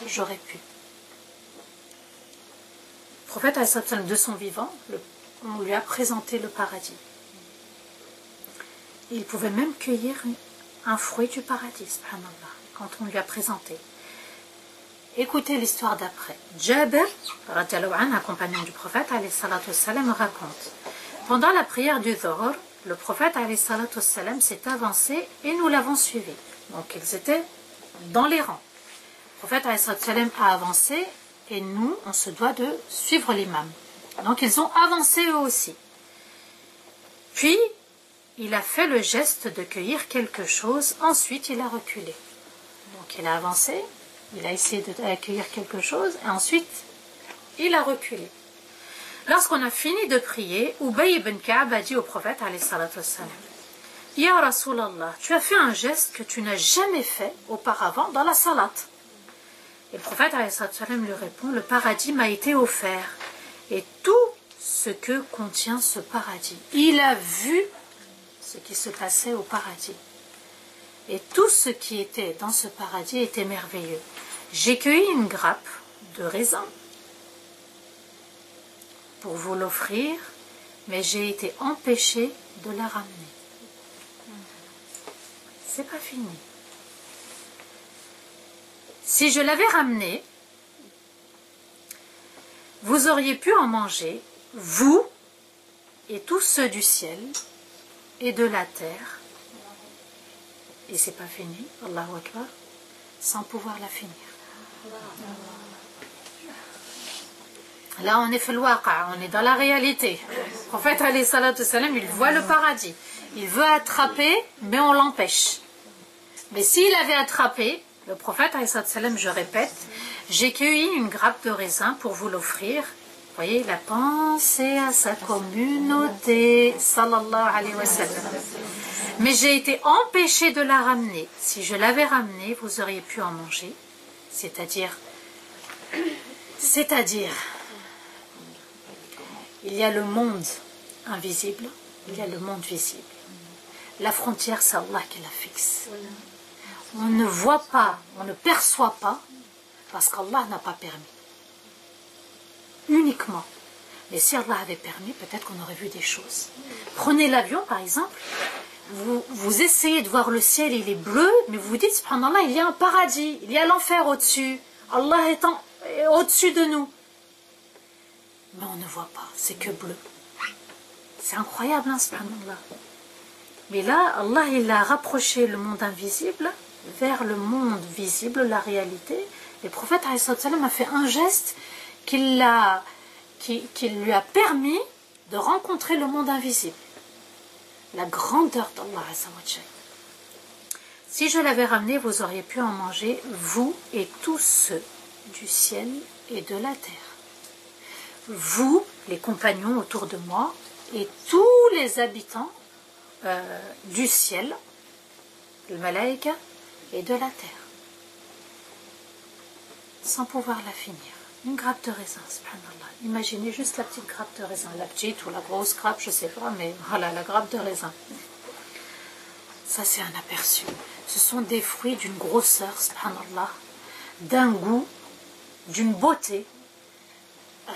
j'aurais pu. Le prophète alayhi salatu wassalam, de son vivant, on lui a présenté le paradis. Il pouvait même cueillir un fruit du paradis, subhanallah, quand on lui a présenté. Écoutez l'histoire d'après. Jabir, un compagnon du prophète, alayhi salatu wassalam, raconte: Pendant la prière du Dhuhr, le prophète s'est avancé et nous l'avons suivi. Donc ils étaient dans les rangs. Le prophète a avancé et nous, on se doit de suivre l'imam. Donc ils ont avancé eux aussi. Puis, il a fait le geste de cueillir quelque chose, ensuite il a reculé. Donc il a avancé, il a essayé de cueillir quelque chose, et ensuite il a reculé. Lorsqu'on a fini de prier, Ubay ibn Ka'b a dit au prophète, Ya Rasulallah, tu as fait un geste que tu n'as jamais fait auparavant dans la salat. Et le prophète lui répond, le paradis m'a été offert, et tout ce que contient ce paradis. Il a vu ce qui se passait au paradis. Et tout ce qui était dans ce paradis était merveilleux. J'ai cueilli une grappe de raisin pour vous l'offrir, mais j'ai été empêché de la ramener. C'est pas fini. Si je l'avais ramenée, vous auriez pu en manger, vous et tous ceux du ciel et de la terre. Et c'est pas fini, Allahu Akbar, sans pouvoir la finir. Là, on est fait le waqa, on est dans la réalité. Le prophète, alayhi salatu salam, il voit le paradis. Il veut attraper, mais on l'empêche. Mais s'il avait attrapé, le prophète, alayhi salatu salam, je répète, j'ai cueilli une grappe de raisin pour vous l'offrir. Vous voyez, il a pensé à sa communauté, sallallahu alayhi wa sallam. Mais j'ai été empêché de la ramener. Si je l'avais ramenée, vous auriez pu en manger. C'est-à-dire, il y a le monde invisible, il y a le monde visible. La frontière, c'est Allah qui la fixe. On ne voit pas, on ne perçoit pas, parce qu'Allah n'a pas permis. Uniquement. Mais si Allah avait permis, peut-être qu'on aurait vu des choses. Prenez l'avion, par exemple, vous essayez de voir le ciel, il est bleu, mais vous vous dites, subhanallah, il y a un paradis, il y a l'enfer au-dessus. Allah est au-dessus de nous. Mais on ne voit pas, c'est que bleu. C'est incroyable, hein, subhanallah. Mais là, Allah, il a rapproché le monde invisible vers le monde visible, la réalité. Et le prophète alayhi salam a fait un geste qui lui a permis de rencontrer le monde invisible. La grandeur d'Allah azza wa jalla. Si je l'avais ramené, vous auriez pu en manger, vous et tous ceux du ciel et de la terre. Vous, les compagnons autour de moi, et tous les habitants du ciel, le malaïka, et de la terre. Sans pouvoir la finir. Une grappe de raisin, subhanallah. Imaginez juste la petite grappe de raisin, la petite ou la grosse grappe, je ne sais pas, mais voilà, la grappe de raisin. Ça, c'est un aperçu. Ce sont des fruits d'une grosseur, subhanallah, d'un goût, d'une beauté,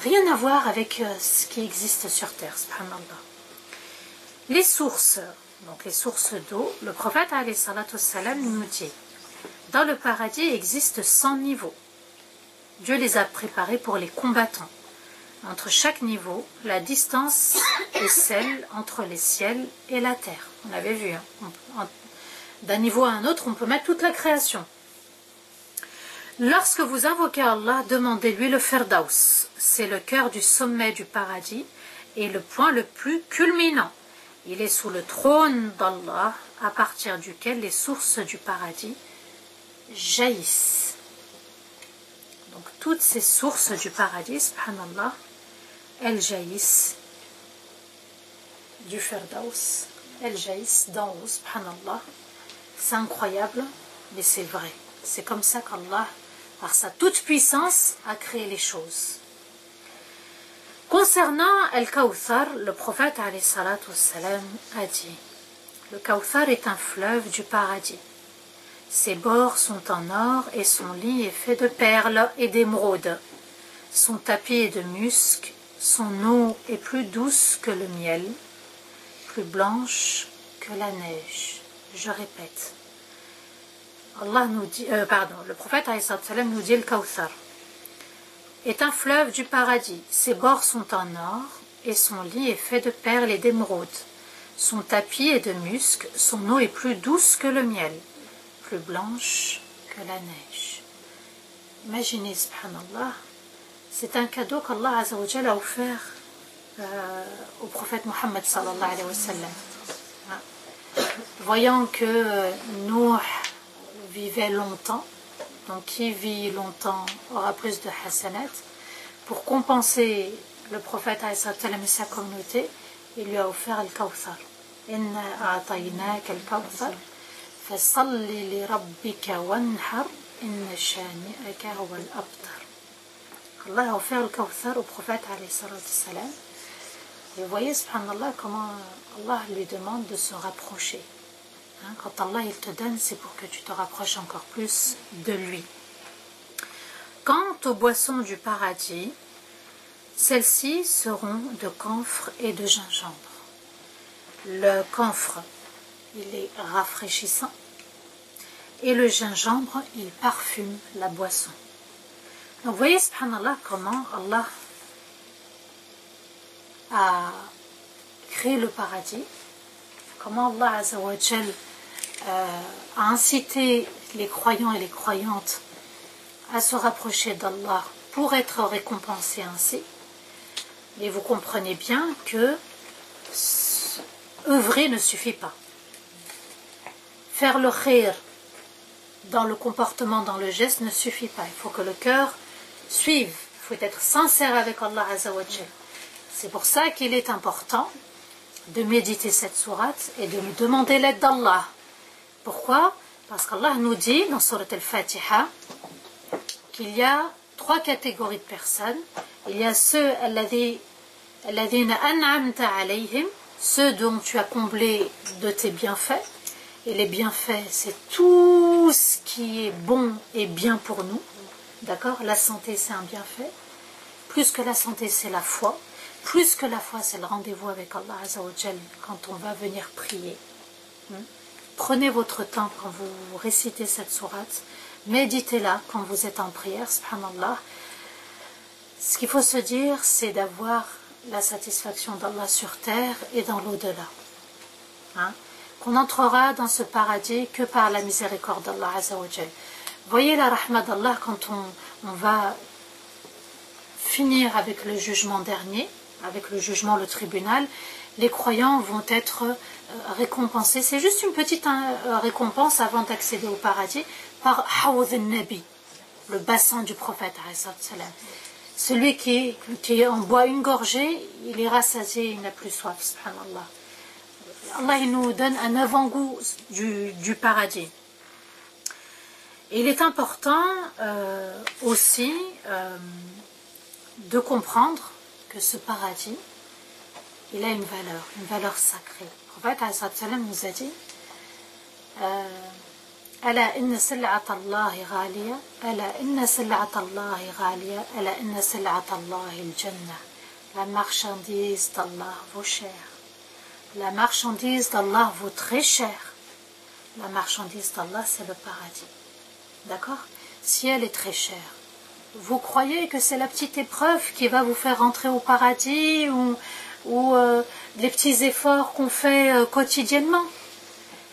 rien à voir avec ce qui existe sur terre, subhanallah. Les sources, donc les sources d'eau, le prophète alayhi salatu salam nous dit, dans le paradis existe 100 niveaux. Dieu les a préparés pour les combattants. Entre chaque niveau, la distance est celle entre les ciels et la terre. On avait vu, hein. D'un niveau à un autre, on peut mettre toute la création. Lorsque vous invoquez Allah, demandez-lui le Firdaus. C'est le cœur du sommet du paradis et le point le plus culminant. Il est sous le trône d'Allah, à partir duquel les sources du paradis jaillissent. Donc toutes ces sources du paradis, subhanallah, elles jaillissent du Firdaus, elles jaillissent d'en haut, subhanallah. C'est incroyable, mais c'est vrai. C'est comme ça qu'Allah, par sa toute-puissance, a créé les choses. Concernant Al-Kawthar, le prophète alayhi salatu wassalam a dit, le Kawthar est un fleuve du paradis. Ses bords sont en or et son lit est fait de perles et d'émeraudes. Son tapis est de musc, son eau est plus douce que le miel, plus blanche que la neige. Je répète. Allah nous dit, le prophète alayhi salatu wassalam nous dit, le Kawthar est un fleuve du paradis. Ses bords sont en or et son lit est fait de perles et d'émeraudes. Son tapis est de musc, son eau est plus douce que le miel, plus blanche que la neige. Imaginez, subhanallah, c'est un cadeau qu'Allah Azza wa Jalla a offert au prophète Mohammed sallallahu alayhi wa sallam. Voyant que Nuh vivait longtemps, donc qui vit longtemps aura plus de hasanat, pour compenser le prophète alayhi sallam et sa communauté, il lui a offert le Kawthar. Inna a'taynaka al-Kawthar fasalli li rabbika wanhar inna shani'aka huwa al-abtar. Allah a offert le Kawthar au prophète alayhi salam. Et vous voyez, subhanallah, comment Allah lui demande de se rapprocher. Hein, quand Allah il te donne, c'est pour que tu te rapproches encore plus de lui. Quant aux boissons du paradis, celles-ci seront de camphre et de gingembre. Le camphre, il est rafraîchissant et le gingembre, il parfume la boisson. Donc vous voyez, subhanallah, comment Allah a créé le paradis, comment Allah Azza wa Jal a incité les croyants et les croyantes à se rapprocher d'Allah pour être récompensés ainsi. Et vous comprenez bien que œuvrer ne suffit pas. Faire le khayr dans le comportement, dans le geste ne suffit pas. Il faut que le cœur suive. Il faut être sincère avec Allah Azza wa Jal. C'est pour ça qu'il est important de méditer cette sourate et de nous demander l'aide d'Allah. Pourquoi? Parce qu'Allah nous dit dans sourate Al-Fatiha qu'il y a 3 catégories de personnes. Il y a ceux alladhina an'amta alayhim, ceux dont tu as comblé de tes bienfaits. Et les bienfaits, c'est tout ce qui est bon et bien pour nous. D'accord? La santé, c'est un bienfait. Plus que la santé, c'est la foi. Plus que la foi, c'est le rendez-vous avec Allah Azza wa Jal quand on va venir prier. Prenez votre temps quand vous récitez cette sourate. Méditez-la quand vous êtes en prière, subhanallah. Ce qu'il faut se dire, c'est d'avoir la satisfaction d'Allah sur terre et dans l'au-delà. Hein? Qu'on entrera dans ce paradis que par la miséricorde d'Allah Azza wa Jal. Voyez la rahma d'Allah quand on va finir avec le jugement dernier, avec le jugement, le tribunal, les croyants vont être récompensés. C'est juste une petite récompense avant d'accéder au paradis par Hawd al-Nabi, le bassin du prophète. Celui qui en boit une gorgée, il est rassasié, il n'a plus soif. Subhanallah. Allah il nous donne un avant-goût du paradis. Et il est important aussi de comprendre que ce paradis, il a une valeur sacrée. Le prophète nous a dit Ala inna sil'ata Allahi ghaliya, ala inna sil'ata Allahi ghaliya, ala inna sil'ata Allahi al-jannah. La marchandise d'Allah vaut cher. La marchandise d'Allah vaut très cher. La marchandise d'Allah, c'est le paradis. D'accord? Si elle est très chère, vous croyez que c'est la petite épreuve qui va vous faire rentrer au paradis ou les petits efforts qu'on fait quotidiennement?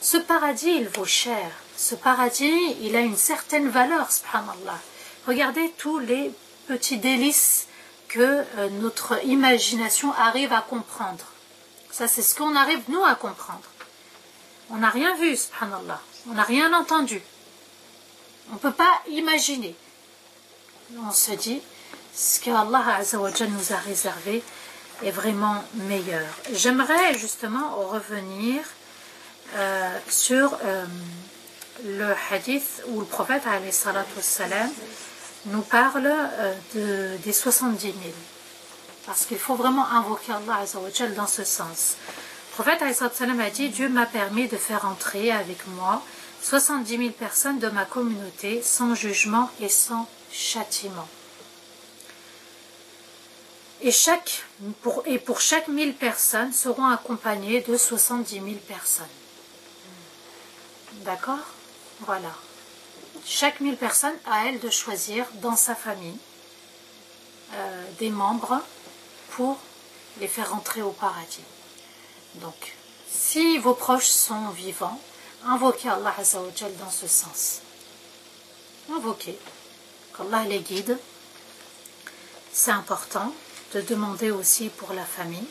Ce paradis, il vaut cher. Ce paradis, il a une certaine valeur, subhanallah. Regardez tous les petits délices que notre imagination arrive à comprendre. Ça, c'est ce qu'on arrive, nous, à comprendre. On n'a rien vu, subhanallah. On n'a rien entendu. On ne peut pas imaginer. On se dit, ce que Allah Azza wa Jal nous a réservé est vraiment meilleur. J'aimerais justement revenir sur le hadith où le prophète alayhi salatu wassalam nous parle des 70 000. Parce qu'il faut vraiment invoquer Allah Azza wa Jal dans ce sens. Le prophète alayhi salatu wassalam a dit, Dieu m'a permis de faire entrer avec moi 70 000 personnes de ma communauté sans jugement et sans châtiment. Et pour chaque 1000 personnes seront accompagnées de 70 000 personnes. D'accord? Voilà. Chaque 1000 personnes, à elle de choisir dans sa famille des membres pour les faire rentrer au paradis. Donc, si vos proches sont vivants, invoquez Allah Azza wa Jal dans ce sens. Invoquez qu'Allah les guide. C'est important de demander aussi pour la famille.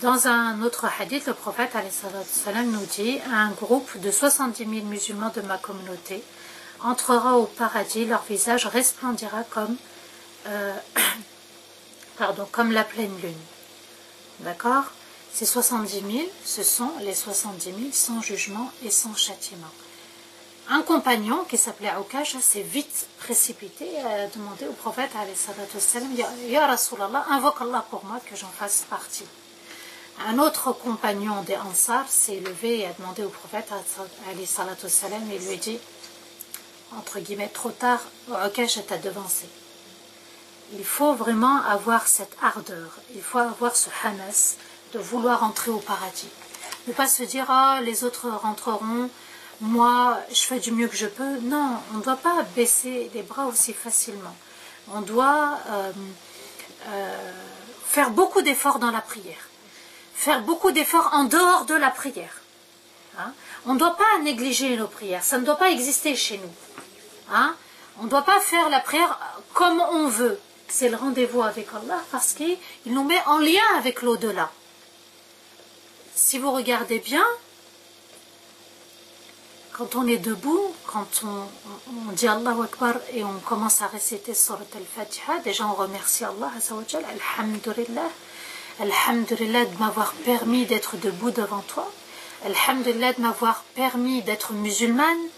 Dans un autre hadith, le prophète nous dit: un groupe de 70 000 musulmans de ma communauté entrera au paradis, leur visage resplendira comme la pleine lune. D'accord? Ces 70 000, ce sont les 70 000 sans jugement et sans châtiment. Un compagnon qui s'appelait Aukash s'est vite précipité et a demandé au prophète Ya Rasulallah, invoque Allah pour moi que j'en fasse partie. Un autre compagnon des Ansar s'est levé et a demandé au prophète et lui dit, entre guillemets, trop tard, Aukash t'a devancé. Il faut vraiment avoir cette ardeur, il faut avoir ce hamas de vouloir entrer au paradis. Ne pas se dire, ah, les autres rentreront, moi, je fais du mieux que je peux. Non, on ne doit pas baisser les bras aussi facilement. On doit faire beaucoup d'efforts dans la prière. Faire beaucoup d'efforts en dehors de la prière. Hein? On ne doit pas négliger nos prières. Ça ne doit pas exister chez nous. Hein? On ne doit pas faire la prière comme on veut. C'est le rendez-vous avec Allah parce qu'il nous met en lien avec l'au-delà. Si vous regardez bien, quand on est debout, quand on dit Allahu Akbar et on commence à réciter Surat Al-Fatiha, déjà on remercie Allah Azza wa Jal, Alhamdulillah, Alhamdulillah de m'avoir permis d'être debout devant toi, Alhamdulillah de m'avoir permis d'être musulmane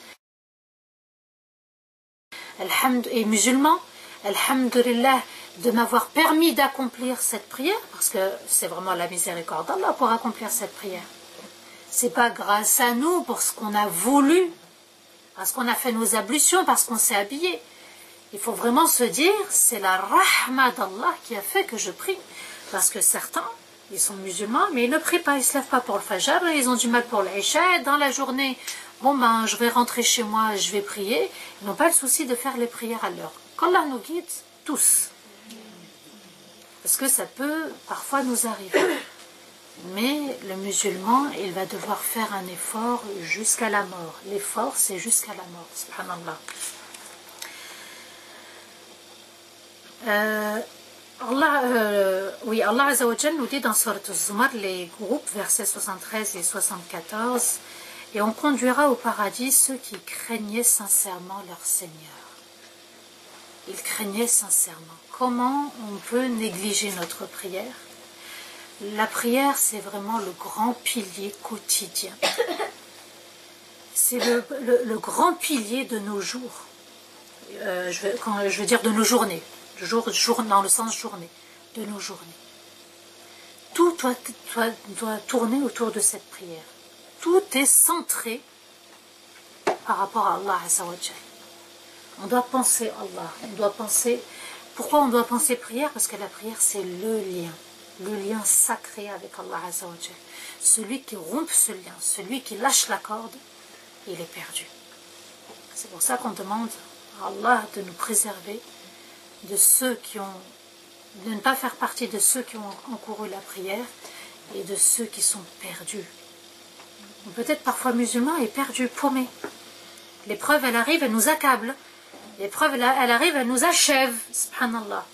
et musulman, Alhamdulillah de m'avoir permis d'accomplir cette prière, parce que c'est vraiment la miséricorde d'Allah pour accomplir cette prière. C'est pas grâce à nous, pour ce qu'on a voulu, parce qu'on a fait nos ablutions, parce qu'on s'est habillé. Il faut vraiment se dire, c'est la rahma d'Allah qui a fait que je prie. Parce que certains, ils sont musulmans, mais ils ne prient pas, ils ne se lèvent pas pour le fajr, ils ont du mal pour l'isha, dans la journée, bon ben, je vais rentrer chez moi, je vais prier. Ils n'ont pas le souci de faire les prières à l'heure. Qu'Allah nous guide tous. Parce que ça peut parfois nous arriver. Mais le musulman, il va devoir faire un effort jusqu'à la mort. L'effort, c'est jusqu'à la mort. Subhanallah. Allah Azza wa Jal nous dit dans Surat Al-Zumar, les groupes, versets 73 et 74, et on conduira au paradis ceux qui craignaient sincèrement leur Seigneur. Ils craignaient sincèrement. Comment on peut négliger notre prière? La prière, c'est vraiment le grand pilier quotidien. C'est le grand pilier de nos jours. Je veux dire de nos journées. Dans le sens journée. De nos journées. Tout doit tourner autour de cette prière. Tout est centré par rapport à Allah Azza wa Jal. On doit penser Allah. Pourquoi on doit penser prière? Parce que la prière, c'est le lien sacré avec Allah Azza wa Jal. Celui qui rompt ce lien, celui qui lâche la corde, il est perdu. C'est pour ça qu'on demande à Allah de nous préserver de ne pas faire partie de ceux qui ont encouru la prière et de ceux qui sont perdus. Peut-être parfois musulman est perdu, paumé. L'épreuve, elle arrive, elle nous accable. L'épreuve, elle arrive, elle nous achève. Subhanallah.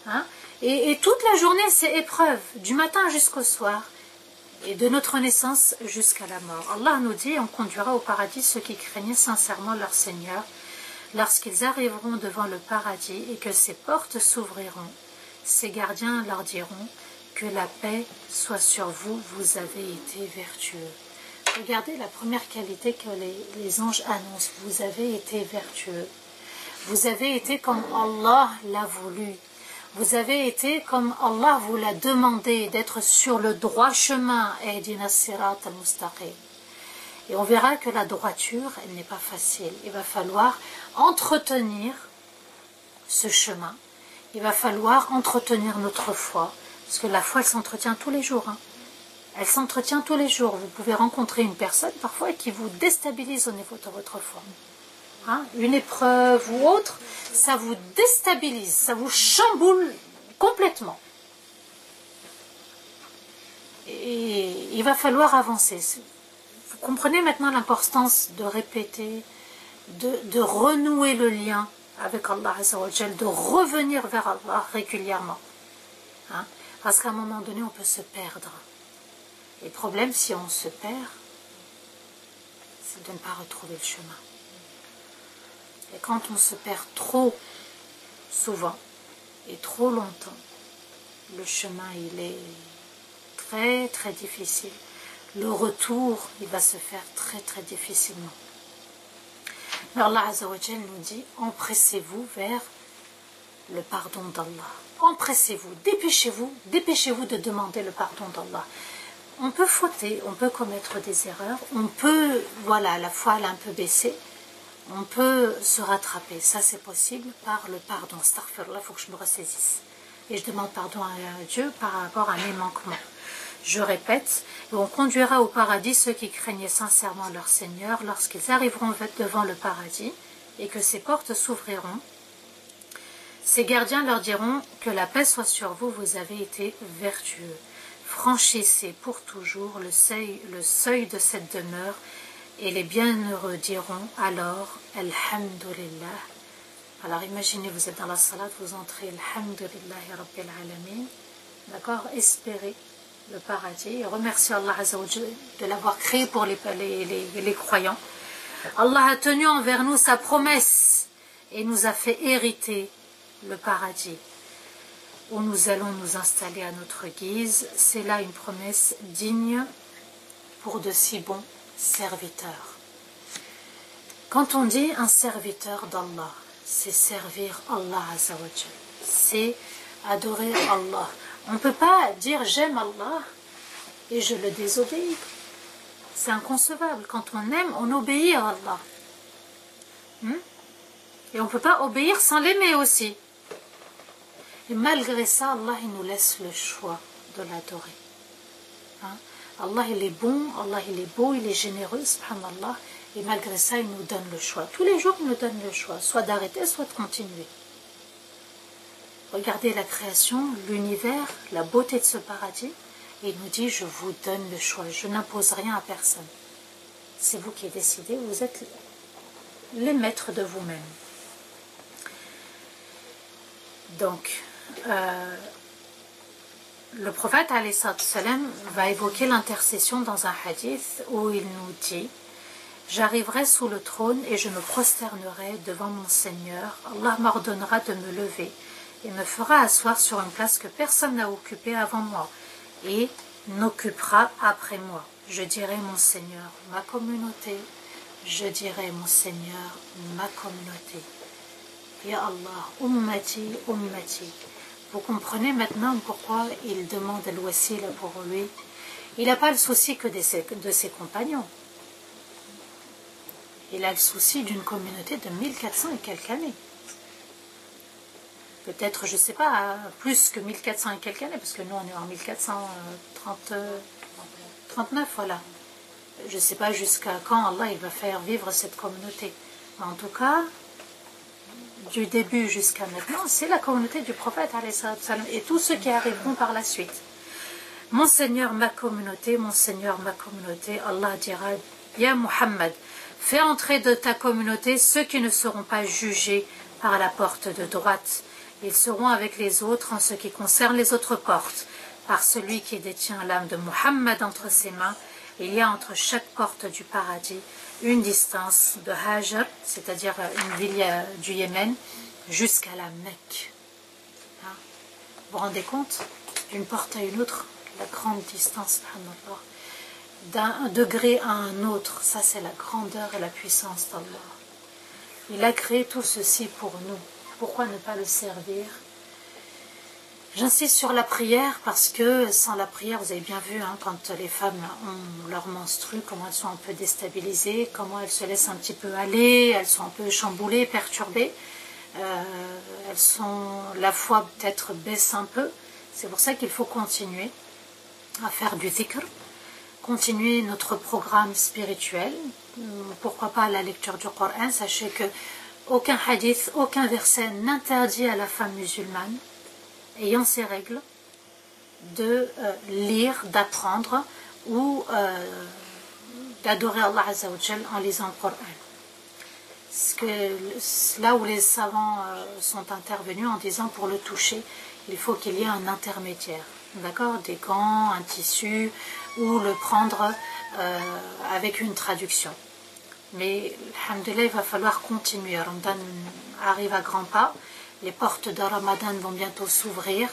Hein? Et toute la journée, c'est épreuve, du matin jusqu'au soir, et de notre naissance jusqu'à la mort. Allah nous dit, on conduira au paradis ceux qui craignaient sincèrement leur Seigneur, lorsqu'ils arriveront devant le paradis et que ses portes s'ouvriront. Ses gardiens leur diront, que la paix soit sur vous, vous avez été vertueux. Regardez la première qualité que les anges annoncent, vous avez été vertueux. Vous avez été comme Allah l'a voulu. Vous avez été comme Allah vous l'a demandé, d'être sur le droit chemin. Ihdina sirat al-mustaqim. Et on verra que la droiture, elle n'est pas facile. Il va falloir entretenir ce chemin. Il va falloir entretenir notre foi. Parce que la foi, elle s'entretient tous les jours. Hein. Elle s'entretient tous les jours. Vous pouvez rencontrer une personne parfois qui vous déstabilise au niveau de votre foi. Hein, une épreuve ou autre, ça vous déstabilise, ça vous chamboule complètement. Et il va falloir avancer. Vous comprenez maintenant l'importance de répéter, de renouer le lien avec Allah Azza wa Jal, de revenir vers Allah régulièrement. Hein? Parce qu'à un moment donné, on peut se perdre. Et le problème, si on se perd, c'est de ne pas retrouver le chemin. Et quand on se perd trop souvent et trop longtemps, le chemin, il est très très difficile. Le retour, il va se faire très très difficilement. Mais Allah Azza wa Jal nous dit, empressez-vous vers le pardon d'Allah. Empressez-vous, dépêchez-vous de demander le pardon d'Allah. On peut fauter, on peut commettre des erreurs, on peut, voilà, la foi elle a un peu baissé, on peut se rattraper, ça c'est possible par le pardon. Astaghfirullah, il faut que je me ressaisisse. Et je demande pardon à Dieu par rapport à mes manquements. Je répète, et on conduira au paradis ceux qui craignaient sincèrement leur Seigneur lorsqu'ils arriveront devant le paradis et que ses portes s'ouvriront. Ces gardiens leur diront que la paix soit sur vous, vous avez été vertueux. Franchissez pour toujours le seuil de cette demeure et les bienheureux diront alors Alhamdulillah. Alors imaginez, vous êtes dans la salade, vous entrez Alhamdulillahi Rabbil Alamin. D'accord? Espérez le paradis et remerciez Allah Azza wa Jalla de l'avoir créé pour les croyants. Allah a tenu envers nous sa promesse et nous a fait hériter le paradis où nous allons nous installer à notre guise. C'est là une promesse digne pour de si bons serviteurs. Quand on dit un serviteur d'Allah, c'est servir Allah Azza wa Jal, c'est adorer Allah. On ne peut pas dire j'aime Allah et je le désobéis. C'est inconcevable. Quand on aime, on obéit à Allah. Et on ne peut pas obéir sans l'aimer aussi. Et malgré ça, Allah il nous laisse le choix de l'adorer. Hein? Allah il est bon, Allah il est beau, il est généreux, subhanallah. Et malgré ça, il nous donne le choix. Tous les jours, il nous donne le choix, soit d'arrêter, soit de continuer. Regardez la création, l'univers, la beauté de ce paradis. Et il nous dit, je vous donne le choix, je n'impose rien à personne. C'est vous qui décidez, vous êtes les maîtres de vous-même. Donc, le prophète alayhi salam va évoquer l'intercession dans un hadith où il nous dit « J'arriverai sous le trône et je me prosternerai devant mon Seigneur. Allah m'ordonnera de me lever et me fera asseoir sur une place que personne n'a occupée avant moi et n'occupera après moi. Je dirai mon Seigneur, ma communauté. Je dirai mon Seigneur, ma communauté. Ya Allah, ummati, ummati. » Vous comprenez maintenant pourquoi il demande al-wasila pour lui. Il n'a pas le souci que de ses compagnons. Il a le souci d'une communauté de 1400 et quelques années. Peut-être, je ne sais pas, plus que 1400 et quelques années, parce que nous on est en 1439, voilà. Je ne sais pas jusqu'à quand Allah il va faire vivre cette communauté. Mais en tout cas, du début jusqu'à maintenant, c'est la communauté du prophète et tous ceux qui arriveront par la suite. Mon Seigneur, ma communauté, Allah dira, Ya Muhammad, fais entrer de ta communauté ceux qui ne seront pas jugés par la porte de droite. Ils seront avec les autres en ce qui concerne les autres portes. Par celui qui détient l'âme de Muhammad entre ses mains, il y a entre chaque porte du paradis une distance de Hajar, c'est-à-dire une ville du Yémen, jusqu'à la Mecque. Hein? Vous vous rendez compte? D'une porte à une autre, la grande distance, d'un degré à un autre, ça c'est la grandeur et la puissance d'Allah. Il a créé tout ceci pour nous. Pourquoi ne pas le servir? J'insiste sur la prière parce que sans la prière, vous avez bien vu, hein, quand les femmes ont leur menstru, comment elles sont un peu déstabilisées, comment elles se laissent un petit peu aller, elles sont un peu chamboulées, perturbées, la foi peut-être baisse un peu. C'est pour ça qu'il faut continuer à faire du dhikr, continuer notre programme spirituel, pourquoi pas la lecture du Coran. Sachez que aucun hadith, aucun verset n'interdit à la femme musulmane ayant ses règles de lire, d'apprendre ou d'adorer Allah Azza wa Jal en lisant le Coran. Là où les savants sont intervenus en disant pour le toucher, il faut qu'il y ait un intermédiaire, d'accord, des gants, un tissu, ou le prendre avec une traduction. Mais, alhamdoulilah, il va falloir continuer. Ramadan arrive à grands pas, les portes de Ramadan vont bientôt s'ouvrir,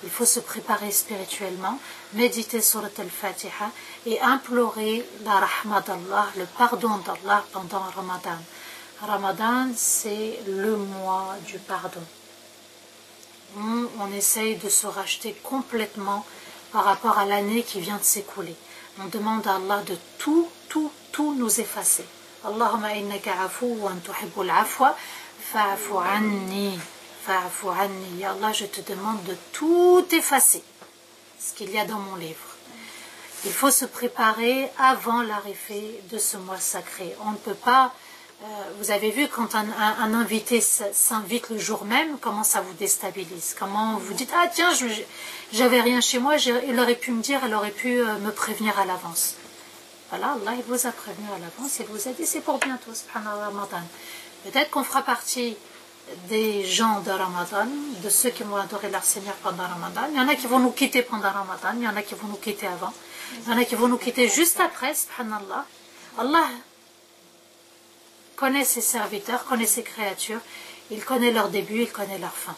il faut se préparer spirituellement, méditer sur Al-Fatiha et implorer la rahma d'Allah, le pardon d'Allah pendant Ramadan. Ramadan, c'est le mois du pardon. On essaye de se racheter complètement par rapport à l'année qui vient de s'écouler. On demande à Allah de tout nous effacer. Allahumma innaka afuwan tuhibbul afwa fa'fu anni. Fa'fu anni. Ya Allah, je te demande de tout effacer, ce qu'il y a dans mon livre. Il faut se préparer avant l'arrivée de ce mois sacré. On ne peut pas... vous avez vu quand un invité s'invite le jour même, comment ça vous déstabilise, comment vous dites ah tiens j'avais rien chez moi, il aurait pu me dire, elle aurait pu me prévenir à l'avance. Voilà, Allah il vous a prévenu à l'avance, il vous a dit c'est pour bientôt, subhanallah, Ramadan. Peut-être qu'on fera partie des gens de Ramadan, de ceux qui vont adorer leur Seigneur pendant Ramadan. Il y en a qui vont nous quitter pendant Ramadan, il y en a qui vont nous quitter avant, il y en a qui vont nous quitter juste après, subhanallah. Allah connaît ses serviteurs, connaît ses créatures, il connaît leur début, il connaît leur fin.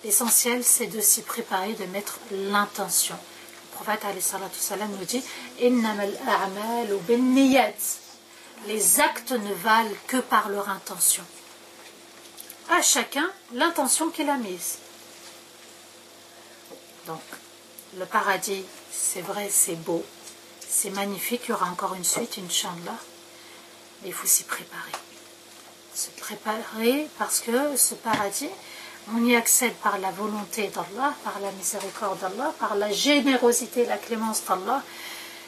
L'essentiel, c'est de s'y préparer, de mettre l'intention. Le prophète alayhi salatu salam nous dit Innamal a'malu binniyat. Les actes ne valent que par leur intention. À chacun l'intention qu'il a mise. Donc, le paradis, c'est vrai, c'est beau, c'est magnifique, il y aura encore une suite, Inch'Allah. Mais il faut s'y préparer. Se préparer parce que ce paradis, on y accède par la volonté d'Allah, par la miséricorde d'Allah, par la générosité et la clémence d'Allah.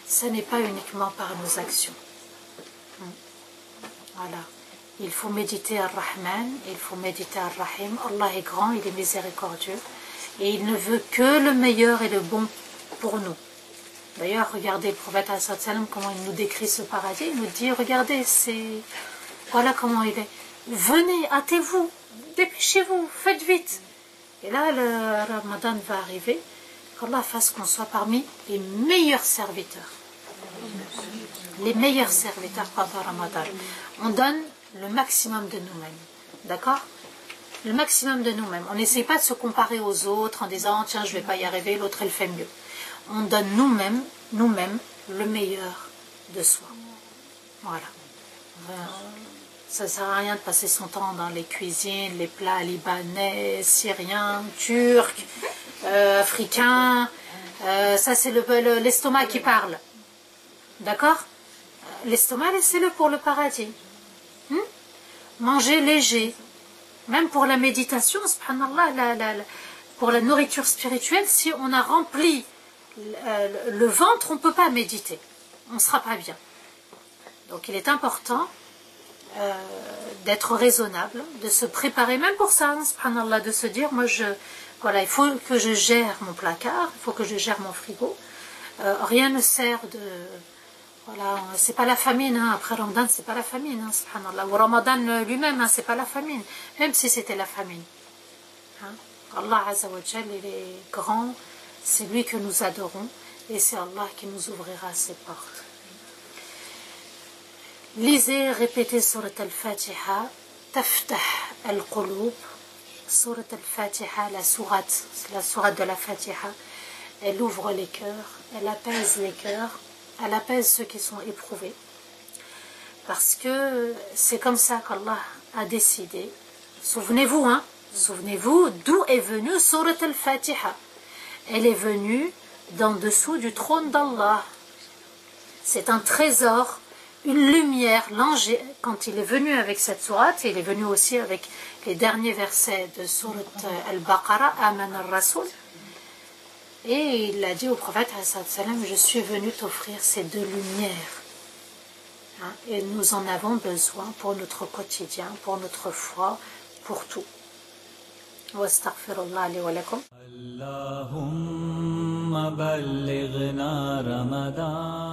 Ce n'est pas uniquement par nos actions. Voilà. Il faut méditer Ar-Rahman, il faut méditer Ar-Rahim. Allah est grand, il est miséricordieux. Et il ne veut que le meilleur et le bon pour nous. D'ailleurs, regardez le prophète comment il nous décrit ce paradis. Il nous dit, regardez, voilà comment il est. Venez, hâtez-vous, dépêchez-vous, faites vite. Et là, le Ramadan va arriver. Qu'Allah fasse qu'on soit parmi les meilleurs serviteurs. Les meilleurs serviteurs pendant Ramadan. On donne le maximum de nous-mêmes. D'accord ? Le maximum de nous-mêmes. On n'essaie pas de se comparer aux autres en disant, tiens, je ne vais pas y arriver, l'autre, elle fait mieux. On donne nous-mêmes le meilleur de soi. Voilà. Ça ne sert à rien de passer son temps dans les cuisines, les plats libanais, syriens, turcs, africains. Ça, c'est l'estomac qui parle. D'accord ? L'estomac, laissez-le pour le paradis. Manger léger. Même pour la méditation, subhanallah, pour la nourriture spirituelle, si on a rempli le ventre, on ne peut pas méditer. On ne sera pas bien. Donc il est important d'être raisonnable, de se préparer, même pour ça, subhanallah, de se dire, moi, voilà, il faut que je gère mon placard, il faut que je gère mon frigo. Rien ne sert de... Voilà, c'est pas la famine, hein. Après Ramadan, c'est pas la famine, hein, subhanallah. Ou Ramadan lui-même, hein, c'est pas la famine, même si c'était la famine. Hein. Allah Azza wa Jal, il est grand, c'est lui que nous adorons, et c'est Allah qui nous ouvrira ses portes. Lisez, répétez Surat Al-Fatiha, Taftah Al-Qulub, Surat Al-Fatiha, la sourate de la Fatiha, elle ouvre les cœurs, elle apaise les cœurs, elle apaise ceux qui sont éprouvés. Parce que c'est comme ça qu'Allah a décidé. Souvenez-vous, hein, souvenez-vous d'où est venue Surat Al-Fatiha. Elle est venue d'en dessous du trône d'Allah. C'est un trésor, une lumière. L'ange, quand il est venu avec cette sourate, il est venu aussi avec les derniers versets de Surat Al-Baqarah, Aman al-Rasul. Et il a dit au prophète, je suis venu t'offrir ces deux lumières. Hein, et nous en avons besoin pour notre quotidien, pour notre foi, pour tout. Wa astaghfirullah li wa lakum. اللهم بلغنا رمضان.